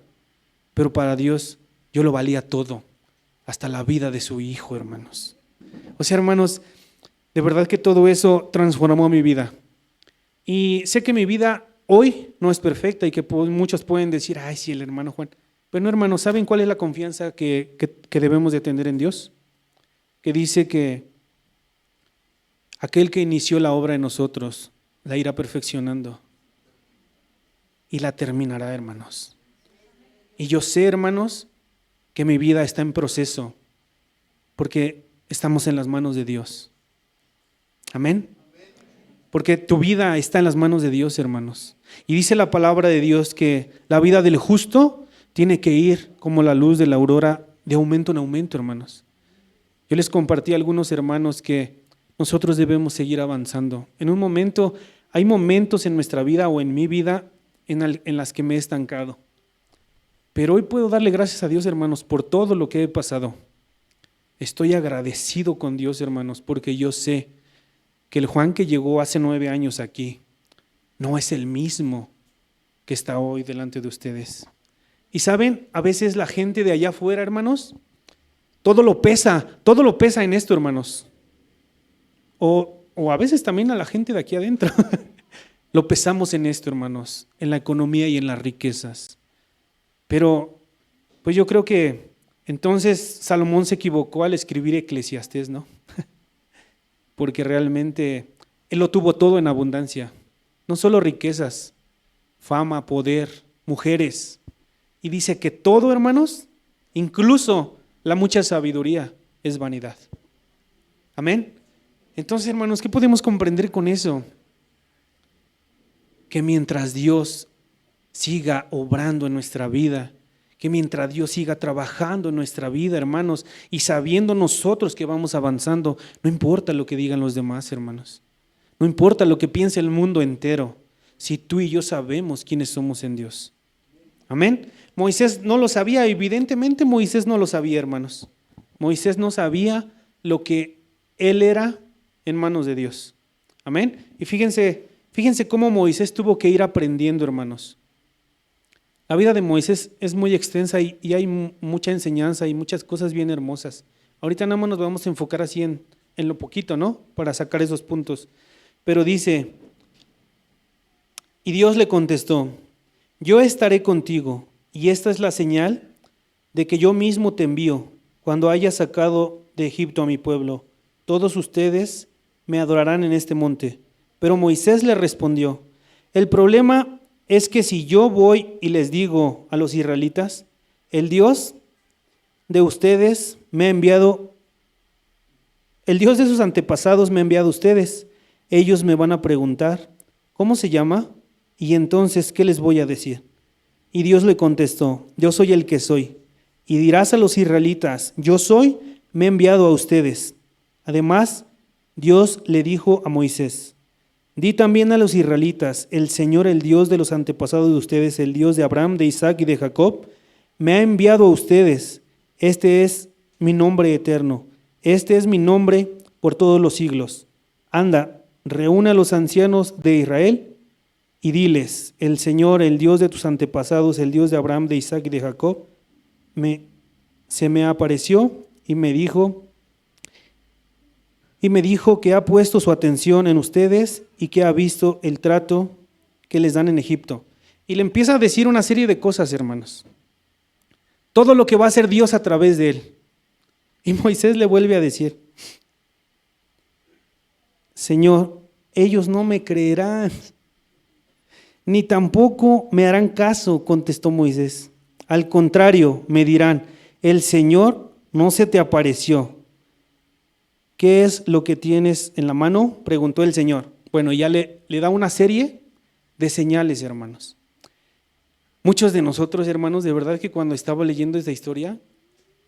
pero para Dios yo lo valía todo, hasta la vida de su Hijo, hermanos. O sea, hermanos, de verdad que todo eso transformó mi vida. Y sé que mi vida hoy no es perfecta y que muchos pueden decir, ay, sí, el hermano Juan. Pero no, hermanos, ¿saben cuál es la confianza que debemos de tener en Dios? Que dice que aquel que inició la obra en nosotros la irá perfeccionando y la terminará, hermanos. Y yo sé, hermanos, que mi vida está en proceso porque estamos en las manos de Dios. Amén. Porque tu vida está en las manos de Dios, hermanos. Y dice la palabra de Dios que la vida del justo tiene que ir como la luz de la aurora de aumento en aumento, hermanos. Yo les compartí a algunos hermanos que nosotros debemos seguir avanzando. En un momento, hay momentos en nuestra vida o en mi vida en las que me he estancado. Pero hoy puedo darle gracias a Dios, hermanos, por todo lo que he pasado. Estoy agradecido con Dios, hermanos, porque yo sé que el Juan que llegó hace 9 años aquí no es el mismo que está hoy delante de ustedes. Y saben, a veces la gente de allá afuera, hermanos, todo lo pesa en esto, hermanos. O a veces también a la gente de aquí adentro. Lo pesamos en esto, hermanos, en la economía y en las riquezas. Pero, pues yo creo que entonces Salomón se equivocó al escribir Eclesiastés, ¿no? Porque realmente él lo tuvo todo en abundancia. No solo riquezas, fama, poder, mujeres. Y dice que todo, hermanos, incluso la mucha sabiduría, es vanidad. Amén. Entonces, hermanos, ¿qué podemos comprender con eso? Que mientras Dios siga obrando en nuestra vida, que mientras Dios siga trabajando en nuestra vida, hermanos, y sabiendo nosotros que vamos avanzando, no importa lo que digan los demás, hermanos. No importa lo que piense el mundo entero, si tú y yo sabemos quiénes somos en Dios. Amén. Moisés no lo sabía, evidentemente Moisés no lo sabía, hermanos. Moisés no sabía lo que él era en manos de Dios. Amén. Y fíjense cómo Moisés tuvo que ir aprendiendo, hermanos. La vida de Moisés es muy extensa y hay mucha enseñanza y muchas cosas bien hermosas. Ahorita nada más nos vamos a enfocar así en lo poquito, ¿no? Para sacar esos puntos. Pero dice, y Dios le contestó, yo estaré contigo, y esta es la señal de que yo mismo te envío cuando haya sacado de Egipto a mi pueblo. Todos ustedes me adorarán en este monte. Pero Moisés le respondió, el problema es que si yo voy y les digo a los israelitas, el Dios de ustedes me ha enviado, el Dios de sus antepasados me ha enviado a ustedes, ellos me van a preguntar, ¿cómo se llama? Y entonces, ¿qué les voy a decir? Y Dios le contestó, yo soy el que soy. Y dirás a los israelitas, yo soy, me he enviado a ustedes. Además, Dios le dijo a Moisés, di también a los israelitas, el Señor, el Dios de los antepasados de ustedes, el Dios de Abraham, de Isaac y de Jacob, me ha enviado a ustedes. Este es mi nombre eterno. Este es mi nombre por todos los siglos. Anda, reúne a los ancianos de Israel y diles, el Señor, el Dios de tus antepasados, el Dios de Abraham, de Isaac y de Jacob, se me apareció y me dijo que ha puesto su atención en ustedes y que ha visto el trato que les dan en Egipto. Y le empieza a decir una serie de cosas, hermanos. Todo lo que va a hacer Dios a través de él. Y Moisés le vuelve a decir, Señor, ellos no me creerán, ni tampoco me harán caso, contestó Moisés. Al contrario, me dirán, el Señor no se te apareció. ¿Qué es lo que tienes en la mano? Preguntó el Señor. Bueno, ya le da una serie de señales, hermanos. Muchos de nosotros, hermanos, de verdad que cuando estaba leyendo esta historia,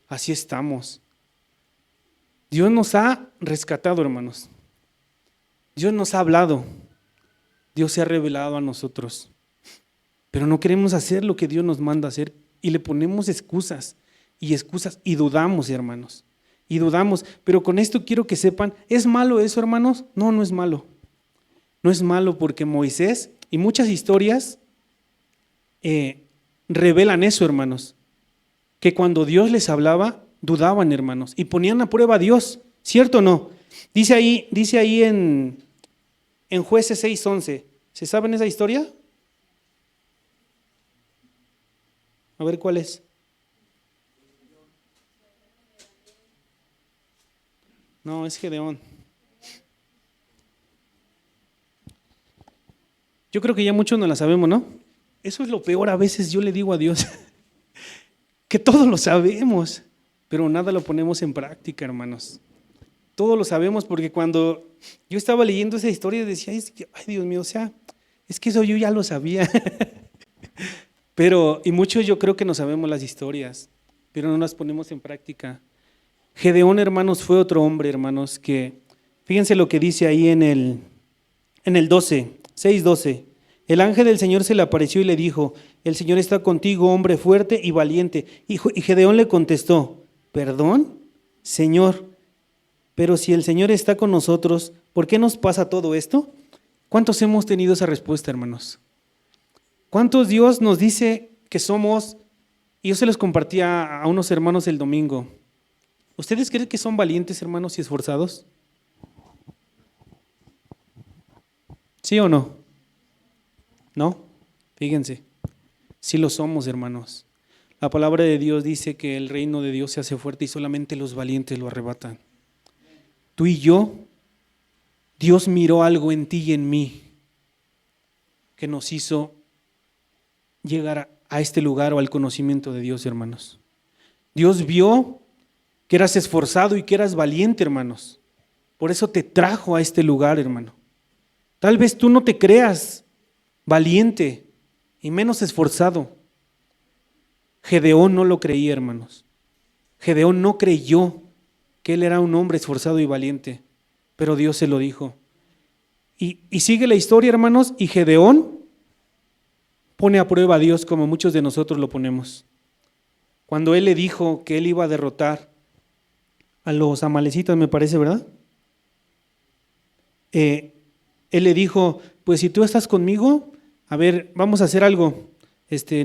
así estamos. Dios nos ha rescatado, hermanos. Dios nos ha hablado. Dios se ha revelado a nosotros. Pero no queremos hacer lo que Dios nos manda hacer y le ponemos excusas y dudamos, hermanos. Y dudamos, pero con esto quiero que sepan, ¿es malo eso, hermanos? No, no es malo. No es malo porque Moisés y muchas historias revelan eso, hermanos. Que cuando Dios les hablaba, dudaban, hermanos, y ponían a prueba a Dios, ¿cierto o no? Dice ahí en Jueces 6:11, ¿se saben esa historia? A ver cuál es. No, es Gedeón. Yo creo que ya muchos no la sabemos, ¿no? Eso es lo peor, a veces yo le digo a Dios, que todos lo sabemos, pero nada lo ponemos en práctica, hermanos. Todos lo sabemos porque cuando yo estaba leyendo esa historia decía, ay Dios mío, o sea, es que eso yo ya lo sabía. Pero, y muchos yo creo que no sabemos las historias, pero no las ponemos en práctica. Gedeón, hermanos, fue otro hombre, hermanos, que, fíjense lo que dice ahí en el 12, 6:12. El ángel del Señor se le apareció y le dijo: el Señor está contigo, hombre fuerte y valiente. Y Gedeón le contestó: ¿perdón, Señor? Pero si el Señor está con nosotros, ¿por qué nos pasa todo esto? ¿Cuántos hemos tenido esa respuesta, hermanos? ¿Cuántos Dios nos dice que somos? Y yo se los compartía a unos hermanos el domingo. ¿Ustedes creen que son valientes, hermanos, y esforzados? ¿Sí o no? ¿No? Fíjense, sí lo somos, hermanos. La palabra de Dios dice que el reino de Dios se hace fuerte y solamente los valientes lo arrebatan. Tú y yo, Dios miró algo en ti y en mí que nos hizo llegar a este lugar o al conocimiento de Dios, hermanos. Dios vio que eras esforzado y que eras valiente, hermanos. Por eso te trajo a este lugar, hermano. Tal vez tú no te creas valiente y menos esforzado. Gedeón no lo creía, hermanos. Gedeón no creyó que él era un hombre esforzado y valiente, pero Dios se lo dijo. Y sigue la historia, hermanos, y Gedeón pone a prueba a Dios como muchos de nosotros lo ponemos. Cuando él le dijo que él iba a derrotar a los amalecitas, me parece, ¿verdad? Él le dijo: pues si tú estás conmigo, a ver, vamos a hacer algo.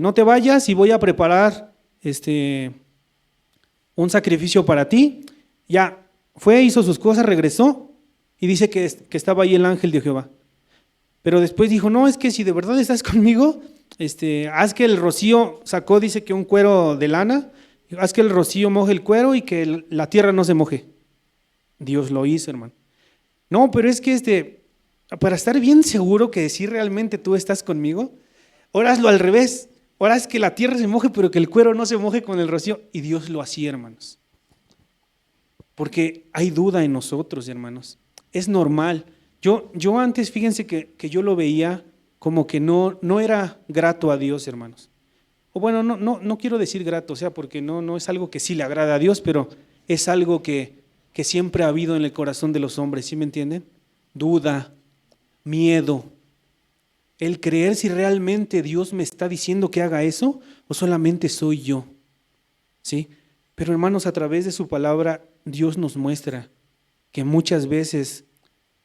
No te vayas y voy a preparar un sacrificio para ti. Ya fue, hizo sus cosas, regresó y dice que estaba ahí el ángel de Jehová. Pero después dijo: no, es que si de verdad estás conmigo, haz que el rocío, sacó, dice que un cuero de lana, haz que el rocío moje el cuero y que la tierra no se moje. Dios lo hizo, hermano. No, pero es que para estar bien seguro que si realmente tú estás conmigo, ahora hazlo al revés. Ahora es que la tierra se moje, pero que el cuero no se moje con el rocío. Y Dios lo hacía, hermanos. Porque hay duda en nosotros, hermanos. Es normal. Yo antes, fíjense que yo lo veía como que no era grato a Dios, hermanos. O bueno, no quiero decir grato, o sea, porque no es algo que sí le agrada a Dios, pero es algo que siempre ha habido en el corazón de los hombres, ¿sí me entienden? Duda, miedo, el creer si realmente Dios me está diciendo que haga eso o solamente soy yo, ¿sí? Pero hermanos, a través de su palabra, Dios nos muestra que muchas veces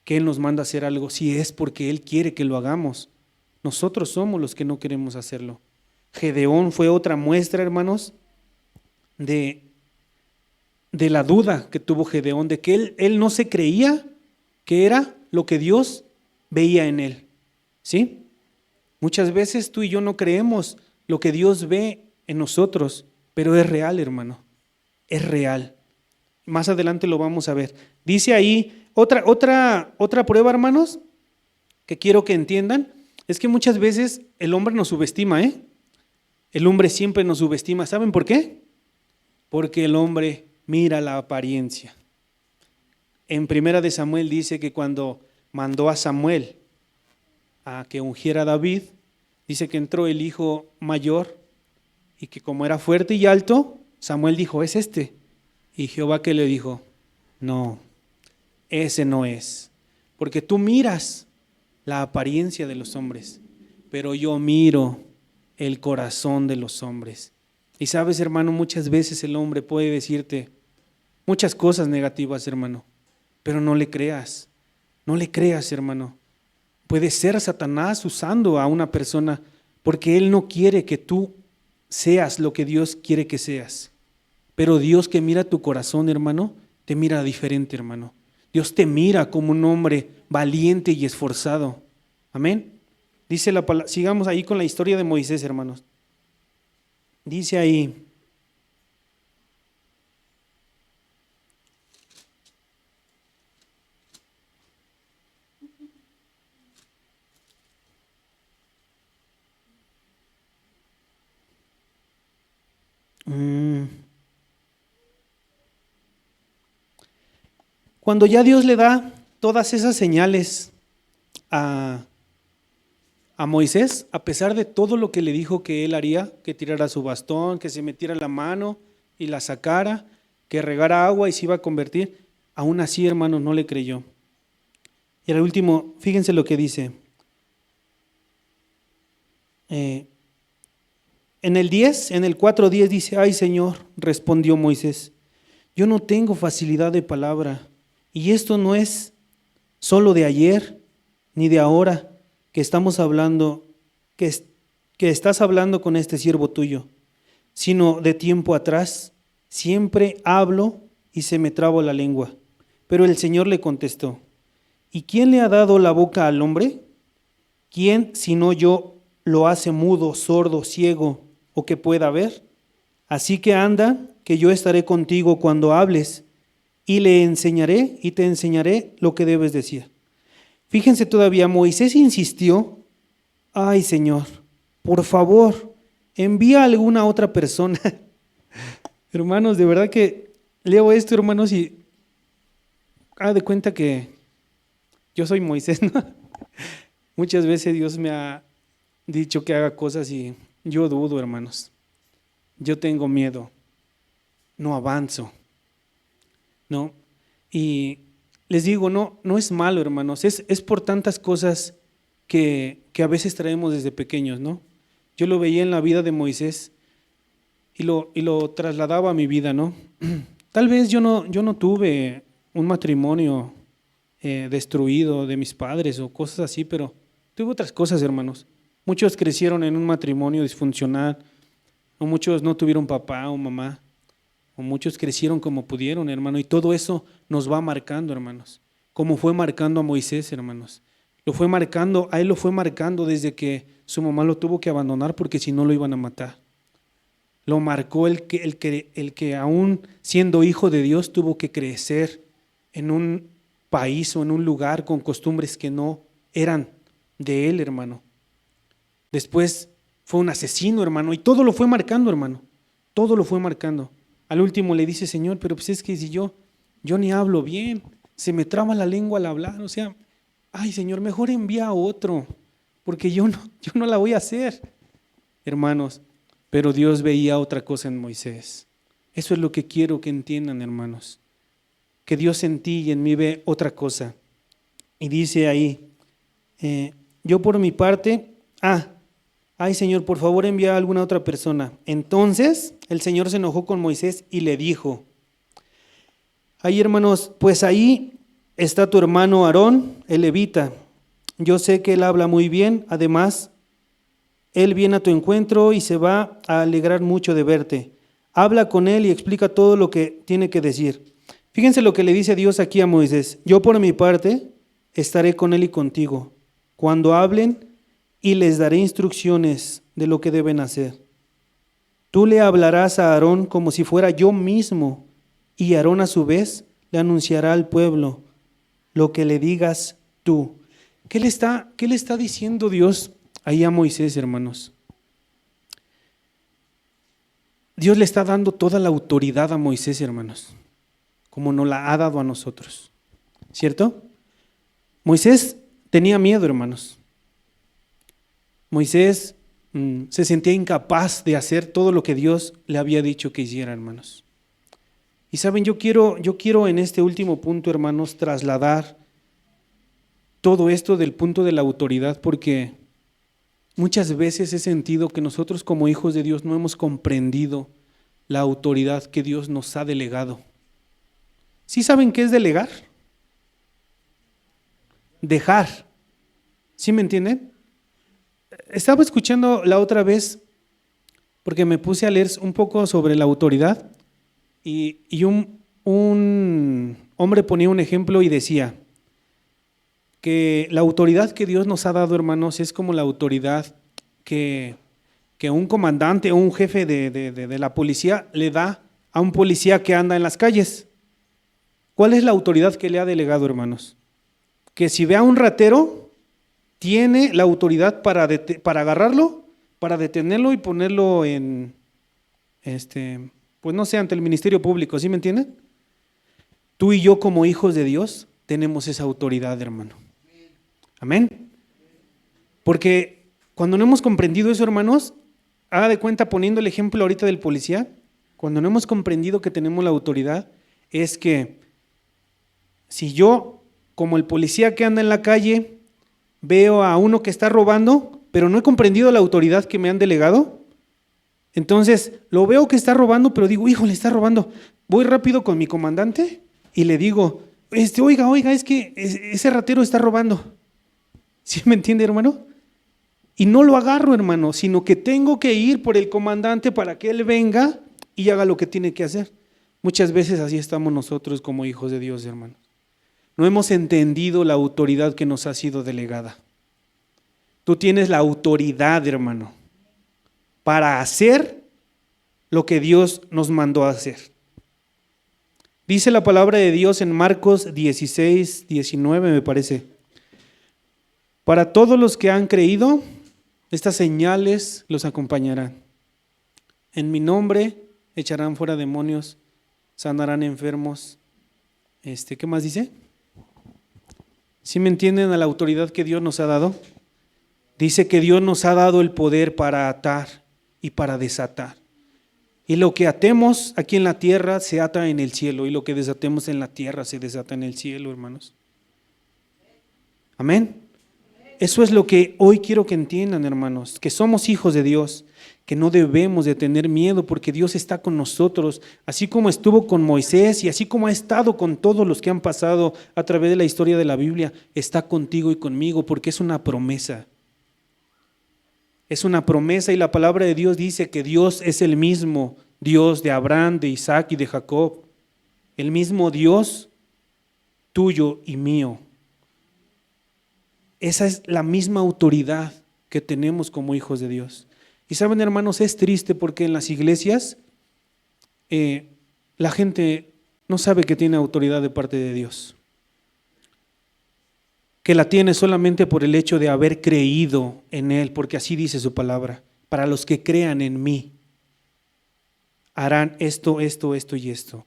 que Él nos manda a hacer algo, sí es porque Él quiere que lo hagamos. Nosotros somos los que no queremos hacerlo. Gedeón fue otra muestra, hermanos, de la duda que tuvo Gedeón, de que él no se creía que era lo que Dios veía en él. ¿Sí? Muchas veces tú y yo no creemos lo que Dios ve en nosotros, pero es real, hermano. Es real. Más adelante lo vamos a ver. Dice ahí, otra prueba, hermanos, que quiero que entiendan, es que muchas veces el hombre nos subestima, ¿eh? El hombre siempre nos subestima. ¿Saben por qué? Porque el hombre mira la apariencia. En Primera de Samuel dice que cuando mandó a Samuel a que ungiera a David, dice que entró el hijo mayor y que como era fuerte y alto, Samuel dijo: es este. Y Jehová, ¿qué le dijo? No, ese no es. Porque tú miras la apariencia de los hombres, pero yo miro el corazón de los hombres. Y sabes, hermano, muchas veces el hombre puede decirte muchas cosas negativas, hermano, pero no le creas, hermano. Puede ser Satanás usando a una persona porque él no quiere que tú seas lo que Dios quiere que seas. Pero Dios, que mira tu corazón, hermano, te mira diferente, hermano. Dios te mira como un hombre valiente y esforzado. Amén. Dice la palabra, sigamos ahí con la historia de Moisés, hermanos. Dice ahí, cuando ya Dios le da todas esas señales a a Moisés, a pesar de todo lo que le dijo que él haría, que tirara su bastón, que se metiera la mano y la sacara, que regara agua y se iba a convertir, aún así, hermanos, no le creyó. Y al último, fíjense lo que dice. En el 4:10 dice: ay Señor, respondió Moisés, yo no tengo facilidad de palabra, y esto no es solo de ayer ni de ahora que estamos hablando, que estás hablando con este siervo tuyo, sino de tiempo atrás. Siempre hablo y se me traba la lengua. Pero el Señor le contestó: ¿y quién le ha dado la boca al hombre? ¿Quién, sino yo, lo hace mudo, sordo, ciego o que pueda ver? Así que anda, que yo estaré contigo cuando hables, y le enseñaré y te enseñaré lo que debes decir. Fíjense todavía, Moisés insistió: ay Señor, por favor, envía a alguna otra persona. Hermanos, de verdad que leo esto, hermanos, y haga de cuenta que yo soy Moisés, ¿no? Muchas veces Dios me ha dicho que haga cosas y yo dudo, hermanos. Yo tengo miedo, no avanzo, ¿no? Y les digo, no es malo, hermanos, es por tantas cosas que a veces traemos desde pequeños, ¿no? Yo lo veía en la vida de Moisés y lo trasladaba a mi vida, ¿no? Tal vez yo no tuve un matrimonio destruido de mis padres o cosas así, pero tuve otras cosas, hermanos. Muchos crecieron en un matrimonio disfuncional, o muchos no tuvieron papá o mamá, o muchos crecieron como pudieron, hermano, y todo eso nos va marcando, hermanos, como fue marcando a Moisés, hermanos. A él lo fue marcando desde que su mamá lo tuvo que abandonar porque si no lo iban a matar. Lo marcó el que aún siendo hijo de Dios tuvo que crecer en un país o en un lugar con costumbres que no eran de él, hermano. Después fue un asesino, hermano, y todo lo fue marcando, hermano. Todo lo fue marcando. Al último le dice: Señor, pero pues es que si yo ni hablo bien, se me traba la lengua al hablar, o sea, ay Señor, mejor envía a otro, porque yo no la voy a hacer, hermanos. Pero Dios veía otra cosa en Moisés. Eso es lo que quiero que entiendan, hermanos. Que Dios en ti y en mí ve otra cosa. Y dice ahí, yo por mi parte, ay Señor, por favor envía a alguna otra persona. Entonces el Señor se enojó con Moisés y le dijo, ahí hermanos, pues ahí está tu hermano Aarón, el levita. Yo sé que él habla muy bien, además él viene a tu encuentro y se va a alegrar mucho de verte. Habla con él y explica todo lo que tiene que decir. Fíjense lo que le dice Dios aquí a Moisés. Yo por mi parte estaré con él y contigo cuando hablen y les daré instrucciones de lo que deben hacer. Tú le hablarás a Aarón como si fuera yo mismo y Aarón a su vez le anunciará al pueblo lo que le digas tú. ¿Qué le está diciendo Dios ahí a Moisés, hermanos? Dios le está dando toda la autoridad a Moisés, hermanos, como nos la ha dado a nosotros, ¿cierto? Moisés tenía miedo, hermanos. Moisés se sentía incapaz de hacer todo lo que Dios le había dicho que hiciera, hermanos. Y saben, yo quiero en este último punto, hermanos, trasladar todo esto del punto de la autoridad, porque muchas veces he sentido que nosotros como hijos de Dios no hemos comprendido la autoridad que Dios nos ha delegado. ¿Sí saben qué es delegar? Dejar. ¿Sí me entienden? Estaba escuchando la otra vez, porque me puse a leer un poco sobre la autoridad, y un hombre ponía un ejemplo y decía que la autoridad que Dios nos ha dado, hermanos, es como la autoridad que un comandante o un jefe de la policía le da a un policía que anda en las calles. ¿Cuál es la autoridad que le ha delegado, hermanos? Que si ve a un ratero, tiene la autoridad para agarrarlo, para detenerlo y ponerlo en, pues no sé, ante el Ministerio Público, ¿sí me entienden? Tú y yo como hijos de Dios tenemos esa autoridad, hermano. Amén. Porque Cuando no hemos comprendido eso, hermanos, haga de cuenta, poniendo el ejemplo ahorita del policía, cuando no hemos comprendido que tenemos la autoridad, es que si yo, como el policía que anda en la calle, veo a uno que está robando, pero no he comprendido la autoridad que me han delegado, entonces lo veo que está robando, pero digo, híjole, está robando. Voy rápido con mi comandante y le digo, oiga, es que ese ratero está robando. ¿Sí me entiende, hermano? Y no lo agarro, hermano, sino que tengo que ir por el comandante para que él venga y haga lo que tiene que hacer. Muchas veces así estamos nosotros como hijos de Dios, hermanos. No hemos entendido la autoridad que nos ha sido delegada. Tú tienes la autoridad, hermano, para hacer lo que Dios nos mandó a hacer. Dice la palabra de Dios en Marcos 16, 19, me parece. Para todos los que han creído, estas señales los acompañarán. En mi nombre echarán fuera demonios, sanarán enfermos. ¿Qué más dice? ¿Sí me entienden a la autoridad que Dios nos ha dado? Dice que Dios nos ha dado el poder para atar y para desatar. Y lo que atemos aquí en la tierra se ata en el cielo, y lo que desatemos en la tierra se desata en el cielo, hermanos. Amén. Eso es lo que hoy quiero que entiendan, hermanos, que somos hijos de Dios, que no debemos de tener miedo porque Dios está con nosotros, así como estuvo con Moisés y así como ha estado con todos los que han pasado a través de la historia de la Biblia, está contigo y conmigo porque es una promesa. Es una promesa y la palabra de Dios dice que Dios es el mismo Dios de Abraham, de Isaac y de Jacob, el mismo Dios tuyo y mío. Esa es la misma autoridad que tenemos como hijos de Dios. Y saben, hermanos, es triste porque en las iglesias la gente no sabe que tiene autoridad de parte de Dios, que la tiene solamente por el hecho de haber creído en Él, porque así dice su palabra. Para los que crean en mí, harán esto y esto.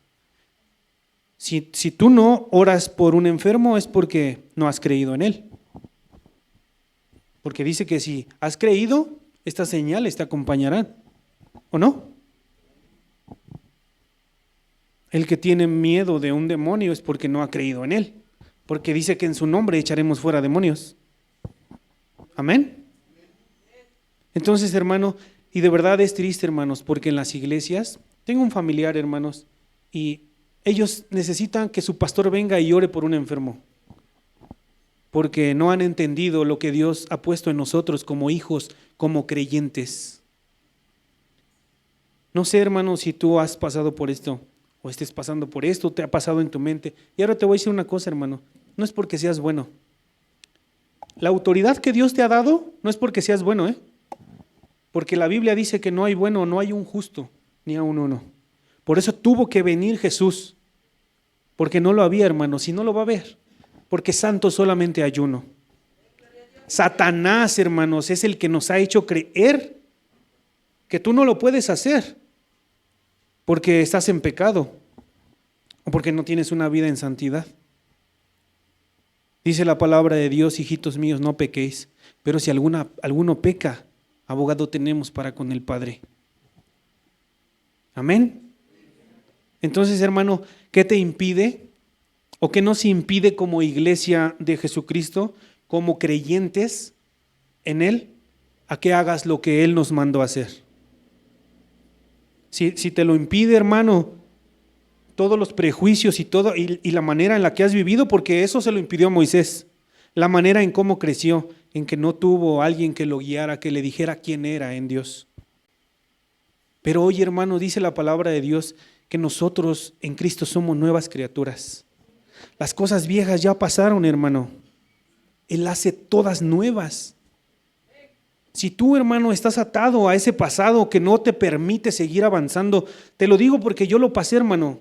Si tú no oras por un enfermo es porque no has creído en Él. Porque dice que si has creído, estas señales te acompañarán, ¿o no? El que tiene miedo de un demonio es porque no ha creído en Él, porque dice que en su nombre echaremos fuera demonios. Amén. Entonces, hermano, y de verdad es triste, hermanos, porque en las iglesias, tengo un familiar, hermanos, y ellos necesitan que su pastor venga y ore por un enfermo, porque no han entendido lo que Dios ha puesto en nosotros como hijos, como creyentes. No sé, hermano, si tú has pasado por esto, o estés pasando por esto, te ha pasado en tu mente. Y ahora te voy a decir una cosa, hermano, no es porque seas bueno. La autoridad que Dios te ha dado no es porque seas bueno, porque la Biblia dice que no hay bueno, no hay un justo, ni aun uno. Por eso tuvo que venir Jesús, porque no lo había, hermano, si no lo va a ver. Porque santo solamente hay uno. Satanás, hermanos, es el que nos ha hecho creer que tú no lo puedes hacer porque estás en pecado o porque no tienes una vida en santidad. Dice la palabra de Dios, hijitos míos, no pequéis, pero si alguno peca, abogado tenemos para con el Padre. Amén. Entonces, hermano, ¿qué te impide? ¿O qué nos impide como iglesia de Jesucristo, como creyentes en Él, a que hagas lo que Él nos mandó a hacer? Si te lo impide, hermano, todos los prejuicios y la manera en la que has vivido, porque eso se lo impidió a Moisés, la manera en cómo creció, en que no tuvo alguien que lo guiara, que le dijera quién era en Dios. Pero hoy, hermano, dice la palabra de Dios que nosotros en Cristo somos nuevas criaturas. Las cosas viejas ya pasaron, hermano. Él hace todas nuevas. Si tú, hermano, estás atado a ese pasado que no te permite seguir avanzando, te lo digo porque yo lo pasé, hermano.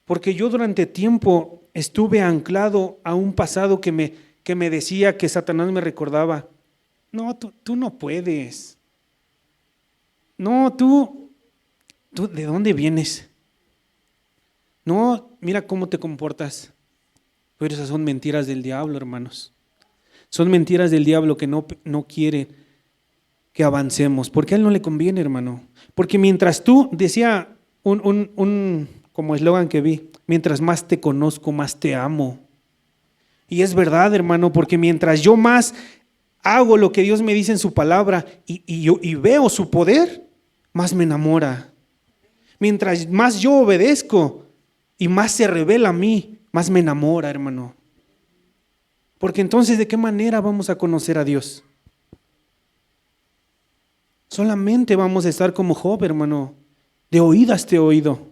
Porque yo durante tiempo estuve anclado a un pasado que me decía, que Satanás me recordaba, no, tú no puedes. No, tú, ¿de dónde vienes? No, mira cómo te comportas. Pero esas son mentiras del diablo, hermanos. Son mentiras del diablo que no quiere que avancemos, porque a Él no le conviene, hermano. Porque mientras tú, decía como eslogan que vi, mientras más te conozco, más te amo. Y es verdad, hermano, porque mientras yo más hago lo que Dios me dice en su palabra y veo su poder, más me enamora. Mientras más yo obedezco y más se revela a mí, más me enamora, hermano. Porque entonces, ¿de qué manera vamos a conocer a Dios? Solamente vamos a estar como Job, hermano, de oídas te he oído.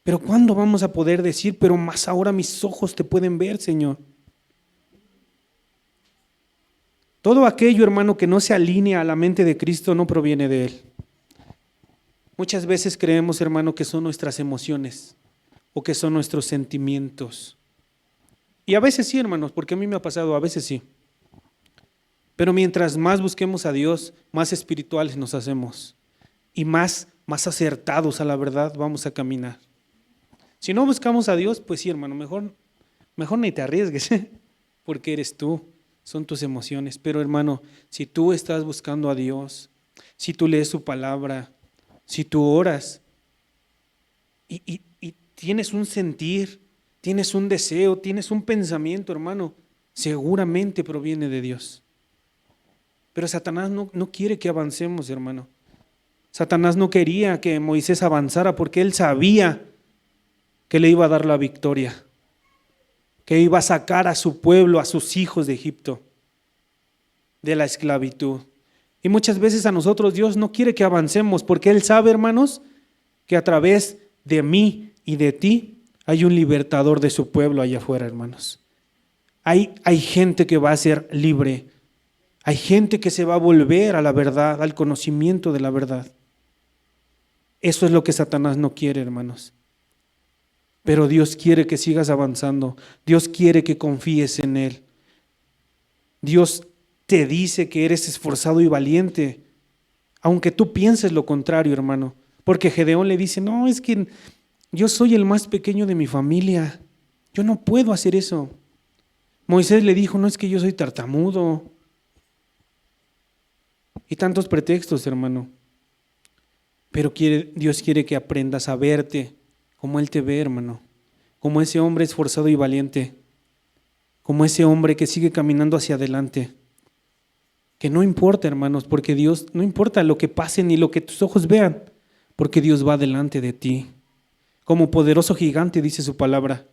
Pero ¿cuándo vamos a poder decir, pero más ahora mis ojos te pueden ver, Señor? Todo aquello, hermano, que no se alinea a la mente de Cristo no proviene de Él. Muchas veces creemos, hermano, que son nuestras emociones o que son nuestros sentimientos. Y a veces sí, hermanos, porque a mí me ha pasado, a veces sí. Pero mientras más busquemos a Dios, más espirituales nos hacemos y más acertados a la verdad vamos a caminar. Si no buscamos a Dios, pues sí, hermano, mejor ni te arriesgues, porque eres tú, son tus emociones. Pero hermano, si tú estás buscando a Dios, si tú lees su palabra, si tú oras y tienes un sentir, tienes un deseo, tienes un pensamiento, hermano, seguramente proviene de Dios. Pero Satanás no quiere que avancemos, hermano. Satanás no quería que Moisés avanzara porque él sabía que le iba a dar la victoria, que iba a sacar a su pueblo, a sus hijos de Egipto, de la esclavitud. Y muchas veces a nosotros Dios no quiere que avancemos porque Él sabe, hermanos, que a través de mí y de ti hay un libertador de su pueblo allá afuera, hermanos. Hay gente que va a ser libre. Hay gente que se va a volver a la verdad, al conocimiento de la verdad. Eso es lo que Satanás no quiere, hermanos. Pero Dios quiere que sigas avanzando. Dios quiere que confíes en Él. Dios te dice que eres esforzado y valiente, aunque tú pienses lo contrario, hermano. Porque Gedeón le dice, no, es que yo soy el más pequeño de mi familia. Yo no puedo hacer eso. Moisés le dijo, no, es que yo soy tartamudo. Y tantos pretextos, hermano. Pero Dios quiere que aprendas a verte como Él te ve, hermano. Como ese hombre esforzado y valiente. Como ese hombre que sigue caminando hacia adelante. Que no importa, hermanos, porque Dios, no importa lo que pase ni lo que tus ojos vean, porque Dios va delante de ti. Como poderoso gigante, dice su palabra.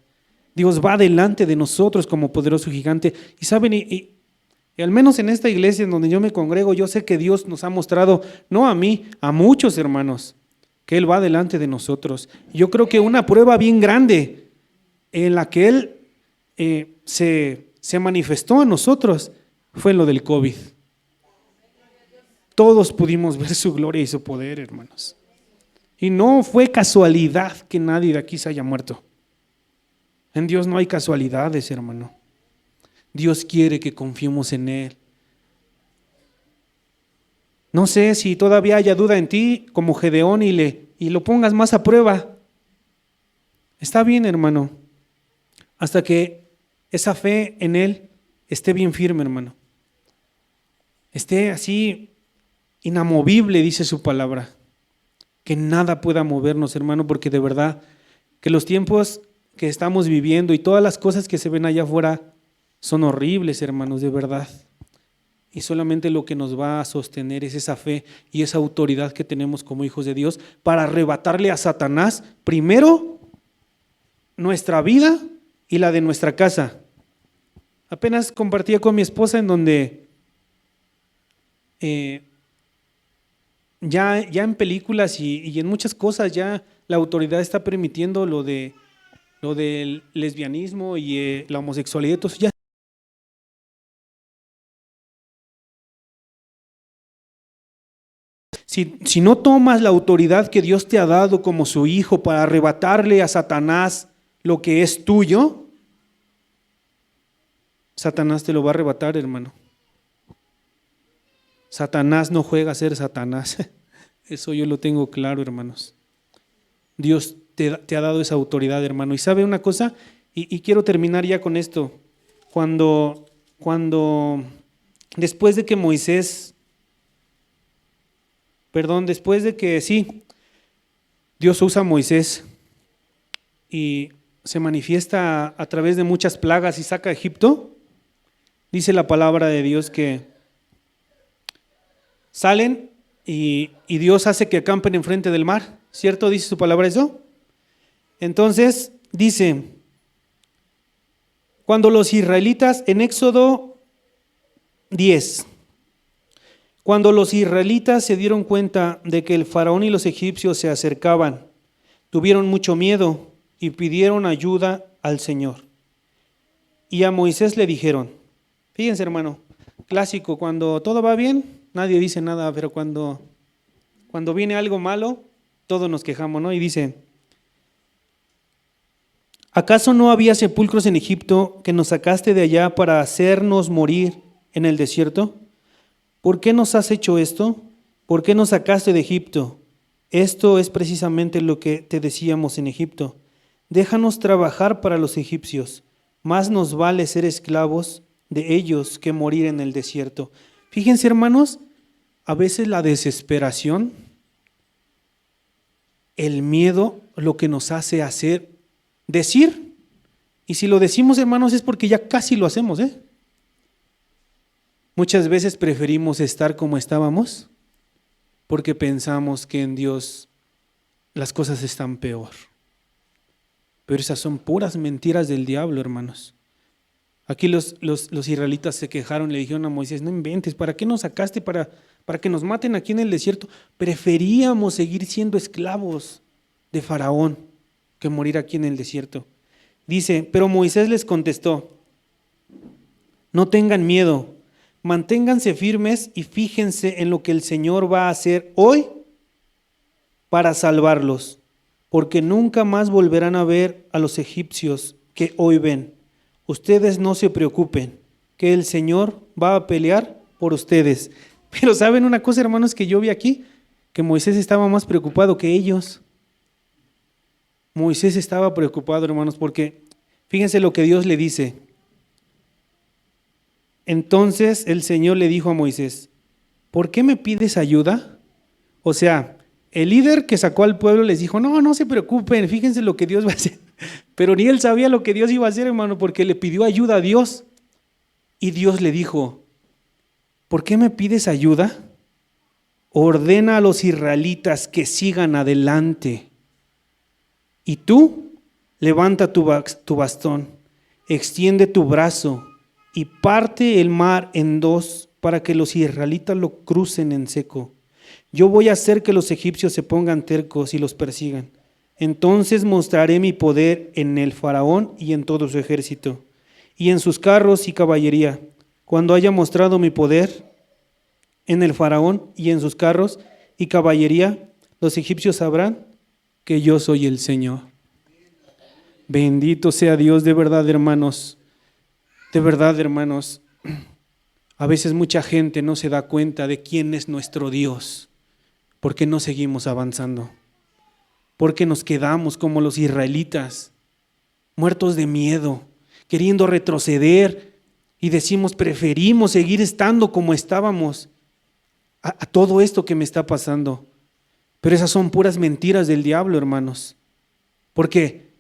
Dios va delante de nosotros como poderoso gigante. Y saben, y al menos en esta iglesia en donde yo me congrego, yo sé que Dios nos ha mostrado, no a mí, a muchos hermanos, que Él va delante de nosotros. Yo creo que una prueba bien grande en la que Él se manifestó a nosotros fue en lo del COVID. Todos pudimos ver su gloria y su poder, hermanos. Y no fue casualidad que nadie de aquí se haya muerto. En Dios no hay casualidades, hermano. Dios quiere que confiemos en Él. No sé si todavía haya duda en ti, como Gedeón, y lo pongas más a prueba. Está bien, hermano, hasta que esa fe en Él esté bien firme, hermano. Esté así inamovible, dice su palabra. Que nada pueda movernos, hermano, porque de verdad que los tiempos que estamos viviendo y todas las cosas que se ven allá afuera son horribles, hermanos, de verdad. Y solamente lo que nos va a sostener es esa fe y esa autoridad que tenemos como hijos de Dios para arrebatarle a Satanás, primero, nuestra vida y la de nuestra casa. Apenas compartía con mi esposa en donde ya en películas y en muchas cosas ya la autoridad está permitiendo lo del lesbianismo y la homosexualidad. Entonces ya si no tomas la autoridad que Dios te ha dado como su hijo para arrebatarle a Satanás lo que es tuyo, Satanás te lo va a arrebatar, hermano. Satanás no juega a ser Satanás. Eso yo lo tengo claro, hermanos. Dios te ha dado esa autoridad, hermano. Y sabe una cosa, y quiero terminar ya con esto. Cuando después de que Dios usa a Moisés y se manifiesta a través de muchas plagas y saca a Egipto, dice la palabra de Dios que salen y Dios hace que acampen enfrente del mar, ¿cierto? ¿Dice su palabra eso? Entonces dice, cuando los israelitas, en Éxodo 10, cuando los israelitas se dieron cuenta de que el faraón y los egipcios se acercaban, tuvieron mucho miedo y pidieron ayuda al Señor. Y a Moisés le dijeron, fíjense hermano, clásico, cuando todo va bien, nadie dice nada, pero cuando viene algo malo, todos nos quejamos, ¿no? Y dice, ¿acaso no había sepulcros en Egipto que nos sacaste de allá para hacernos morir en el desierto? ¿Por qué nos has hecho esto? ¿Por qué nos sacaste de Egipto? Esto es precisamente lo que te decíamos en Egipto. Déjanos trabajar para los egipcios, más nos vale ser esclavos de ellos que morir en el desierto. Fíjense, hermanos, a veces la desesperación, el miedo, lo que nos hace decir, y si lo decimos, hermanos, es porque ya casi lo hacemos, Muchas veces preferimos estar como estábamos porque pensamos que en Dios las cosas están peor. Pero esas son puras mentiras del diablo, hermanos. Aquí los israelitas se quejaron, le dijeron a Moisés, no inventes, ¿para qué nos sacaste? ¿Para que nos maten aquí en el desierto? Preferíamos seguir siendo esclavos de Faraón que morir aquí en el desierto. Dice, pero Moisés les contestó, no tengan miedo, manténganse firmes y fíjense en lo que el Señor va a hacer hoy para salvarlos, porque nunca más volverán a ver a los egipcios que hoy ven. Ustedes no se preocupen, que el Señor va a pelear por ustedes. Pero ¿saben una cosa, hermanos, que yo vi aquí? Que Moisés estaba más preocupado que ellos. Moisés estaba preocupado, hermanos, porque fíjense lo que Dios le dice. Entonces el Señor le dijo a Moisés, ¿por qué me pides ayuda? O sea, el líder que sacó al pueblo les dijo, no se preocupen, fíjense lo que Dios va a hacer. Pero ni él sabía lo que Dios iba a hacer, hermano, porque le pidió ayuda a Dios. Y Dios le dijo, ¿por qué me pides ayuda? Ordena a los israelitas que sigan adelante. Y tú, levanta tu bastón, extiende tu brazo y parte el mar en dos para que los israelitas lo crucen en seco. Yo voy a hacer que los egipcios se pongan tercos y los persigan. Entonces mostraré mi poder en el faraón y en todo su ejército, y en sus carros y caballería. Cuando haya mostrado mi poder en el faraón y en sus carros y caballería, los egipcios sabrán que yo soy el Señor. Bendito sea Dios, de verdad, hermanos. De verdad, hermanos, a veces mucha gente no se da cuenta de quién es nuestro Dios, porque no seguimos avanzando, porque nos quedamos como los israelitas, muertos de miedo, queriendo retroceder y decimos, preferimos seguir estando como estábamos a todo esto que me está pasando. Pero esas son puras mentiras del diablo, hermanos, porque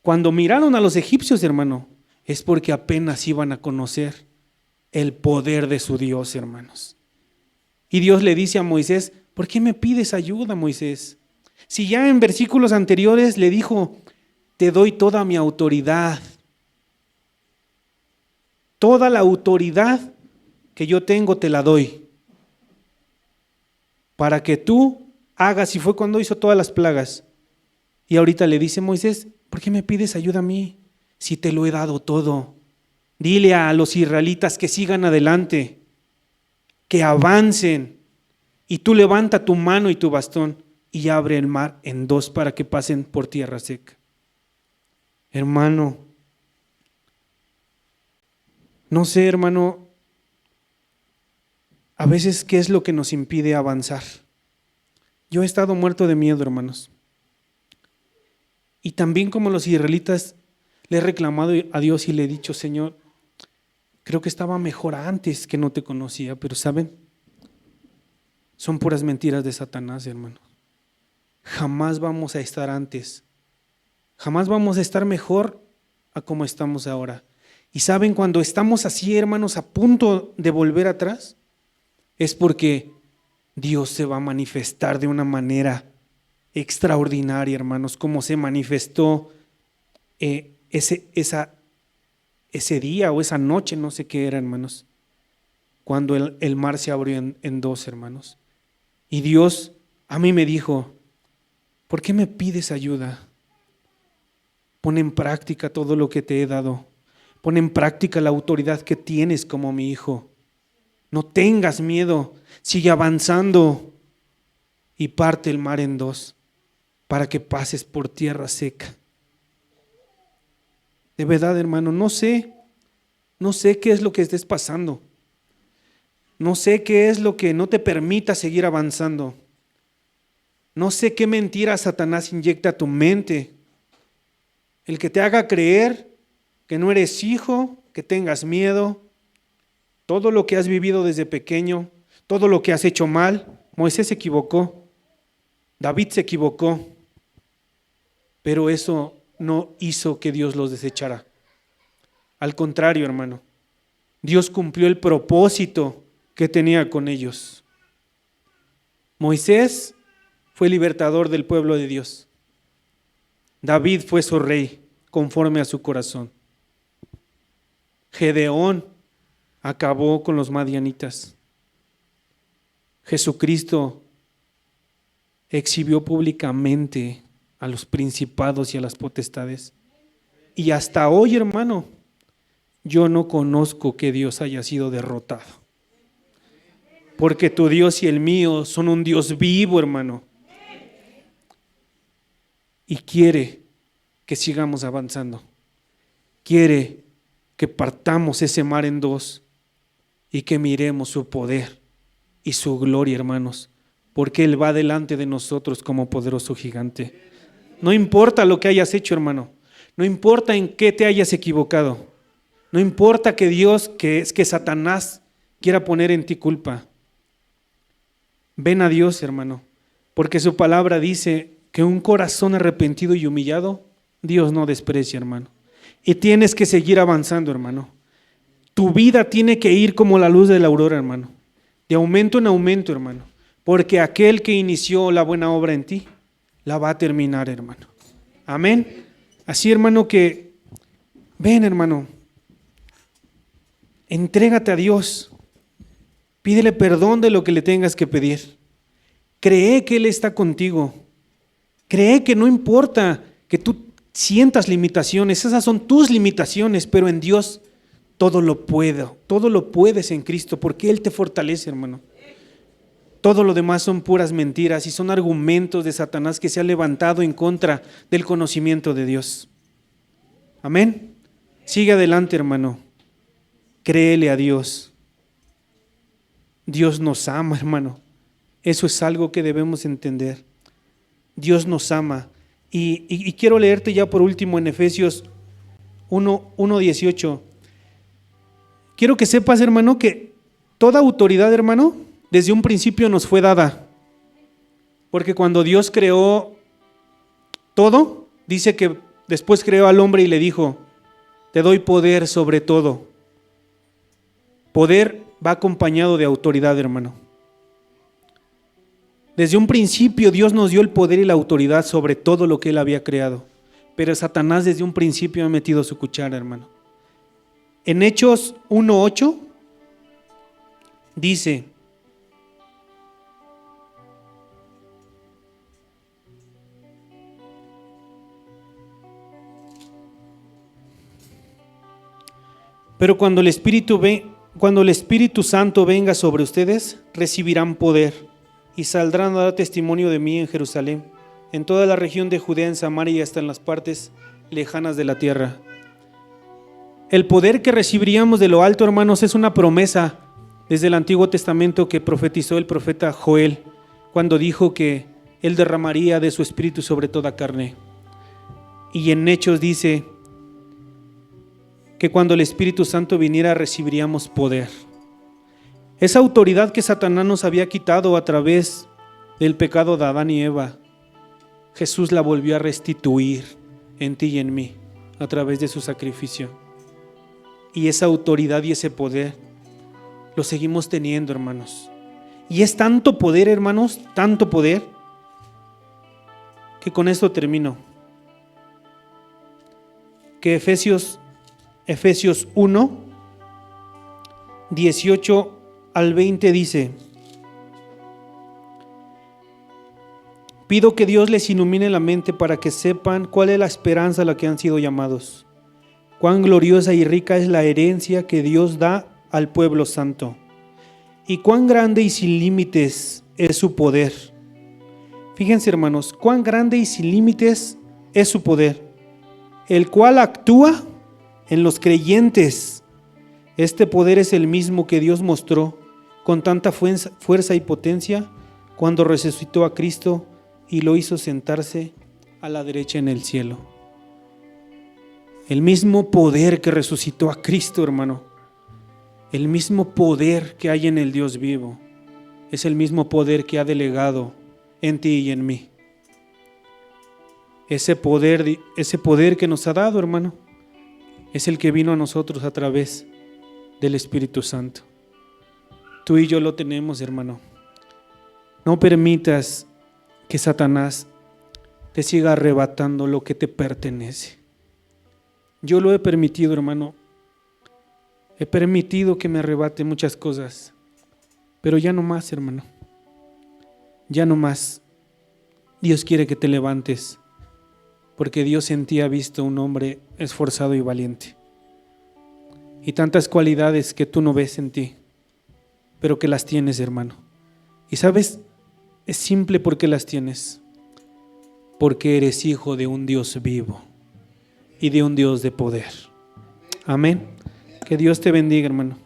cuando miraron a los egipcios, hermano, es porque apenas iban a conocer el poder de su Dios, hermanos. Y Dios le dice a Moisés, ¿por qué me pides ayuda, Moisés? Si ya en versículos anteriores le dijo, te doy toda mi autoridad, toda la autoridad que yo tengo te la doy, para que tú hagas, y fue cuando hizo todas las plagas. Y ahorita le dice Moisés, ¿por qué me pides ayuda a mí? Si te lo he dado todo. Dile a los israelitas que sigan adelante, que avancen, y tú levanta tu mano y tu bastón y abre el mar en dos para que pasen por tierra seca. Hermano, no sé, hermano, a veces qué es lo que nos impide avanzar. Yo he estado muerto de miedo, hermanos. Y también como los israelitas, le he reclamado a Dios y le he dicho, Señor, Creo que estaba mejor antes que no te conocía, pero ¿saben? Son puras mentiras de Satanás, hermanos. Jamás vamos a estar antes. Jamás vamos a estar mejor a como estamos ahora. Y saben, cuando estamos así, hermanos, a punto de volver atrás, es porque Dios se va a manifestar de una manera extraordinaria, hermanos, como se manifestó ese día o esa noche, no sé qué era, hermanos, cuando el mar se abrió en dos, hermanos. Y Dios a mí me dijo: ¿por qué me pides ayuda? Pon en práctica todo lo que te he dado. Pon en práctica la autoridad que tienes como mi hijo. No tengas miedo, sigue avanzando y parte el mar en dos para que pases por tierra seca. De verdad, hermano, no sé qué es lo que estés pasando. No sé qué es lo que no te permita seguir avanzando. No sé qué mentira Satanás inyecta a tu mente. El que te haga creer que no eres hijo, que tengas miedo. Todo lo que has vivido desde pequeño, todo lo que has hecho mal. Moisés se equivocó, David se equivocó, pero eso no hizo que Dios los desechara. Al contrario, hermano, Dios cumplió el propósito que tenía con ellos. Moisés fue libertador del pueblo de Dios. David fue su rey conforme a su corazón. Gedeón acabó con los madianitas. Jesucristo exhibió públicamente a los principados y a las potestades. Y hasta hoy, hermano, yo no conozco que Dios haya sido derrotado. Porque tu Dios y el mío son un Dios vivo, hermano. Y quiere que sigamos avanzando. Quiere que partamos ese mar en dos y que miremos su poder y su gloria, hermanos, porque Él va delante de nosotros como poderoso gigante. No importa lo que hayas hecho, hermano. No importa en qué te hayas equivocado. No importa que Dios, que Satanás quiera poner en ti culpa. Ven a Dios, hermano, porque su palabra dice que un corazón arrepentido y humillado, Dios no desprecia, hermano. Y tienes que seguir avanzando, hermano. Tu vida tiene que ir como la luz de la aurora, hermano. De aumento en aumento, hermano. Porque aquel que inició la buena obra en ti, la va a terminar, hermano. Amén. Así, hermano, que ven, hermano. Entrégate a Dios. Pídele perdón de lo que le tengas que pedir. Cree que Él está contigo. Cree que no importa que tú sientas limitaciones, esas son tus limitaciones, pero en Dios todo lo puedo, todo lo puedes en Cristo, porque Él te fortalece, hermano. Todo lo demás son puras mentiras y son argumentos de Satanás que se ha levantado en contra del conocimiento de Dios. Amén. Sigue adelante, hermano. Créele a Dios. Dios nos ama, hermano. Eso es algo que debemos entender. Dios nos ama. Y quiero leerte ya por último en Efesios 1:18. Quiero que sepas, hermano, que toda autoridad, hermano, desde un principio nos fue dada. Porque cuando Dios creó todo, dice que después creó al hombre y le dijo: te doy poder sobre todo. Poder va acompañado de autoridad, hermano. Desde un principio Dios nos dio el poder y la autoridad sobre todo lo que Él había creado. Pero Satanás desde un principio ha metido su cuchara, hermano. En Hechos 1:8 dice: pero cuando el Espíritu Santo venga sobre ustedes, recibirán poder y saldrán a dar testimonio de mí en Jerusalén, en toda la región de Judea, en Samaria y hasta en las partes lejanas de la tierra. El poder que recibiríamos de lo alto, hermanos, es una promesa desde el Antiguo Testamento que profetizó el profeta Joel cuando dijo que Él derramaría de su espíritu sobre toda carne. Y en Hechos dice que cuando el Espíritu Santo viniera recibiríamos poder. Esa autoridad que Satanás nos había quitado a través del pecado de Adán y Eva, Jesús la volvió a restituir en ti y en mí a través de su sacrificio. Y esa autoridad y ese poder lo seguimos teniendo, hermanos. Y es tanto poder, hermanos, tanto poder, que con esto termino. Que Efesios 1, 18 al 20 dice: pido que Dios les ilumine la mente para que sepan cuál es la esperanza a la que han sido llamados, cuán gloriosa y rica es la herencia que Dios da al pueblo santo, y cuán grande y sin límites es su poder. Fíjense, hermanos, cuán grande y sin límites es su poder, el cual actúa en los creyentes. Este poder es el mismo que Dios mostró con tanta fuerza y potencia cuando resucitó a Cristo y lo hizo sentarse a la derecha en el cielo. El mismo poder que resucitó a Cristo, hermano, el mismo poder que hay en el Dios vivo, es el mismo poder que ha delegado en ti y en mí. Ese poder que nos ha dado, hermano, es el que vino a nosotros a través del Espíritu Santo. Tú y yo lo tenemos, hermano. No permitas que Satanás te siga arrebatando lo que te pertenece. Yo lo he permitido, hermano. He permitido que me arrebate muchas cosas, pero ya no más, hermano. Ya no más. Dios quiere que te levantes, porque Dios en ti ha visto un hombre esforzado y valiente. Y tantas cualidades que tú no ves en ti, pero que las tienes, hermano. Y sabes, es simple porque las tienes. Porque eres hijo de un Dios vivo y de un Dios de poder. Amén. Que Dios te bendiga, hermano.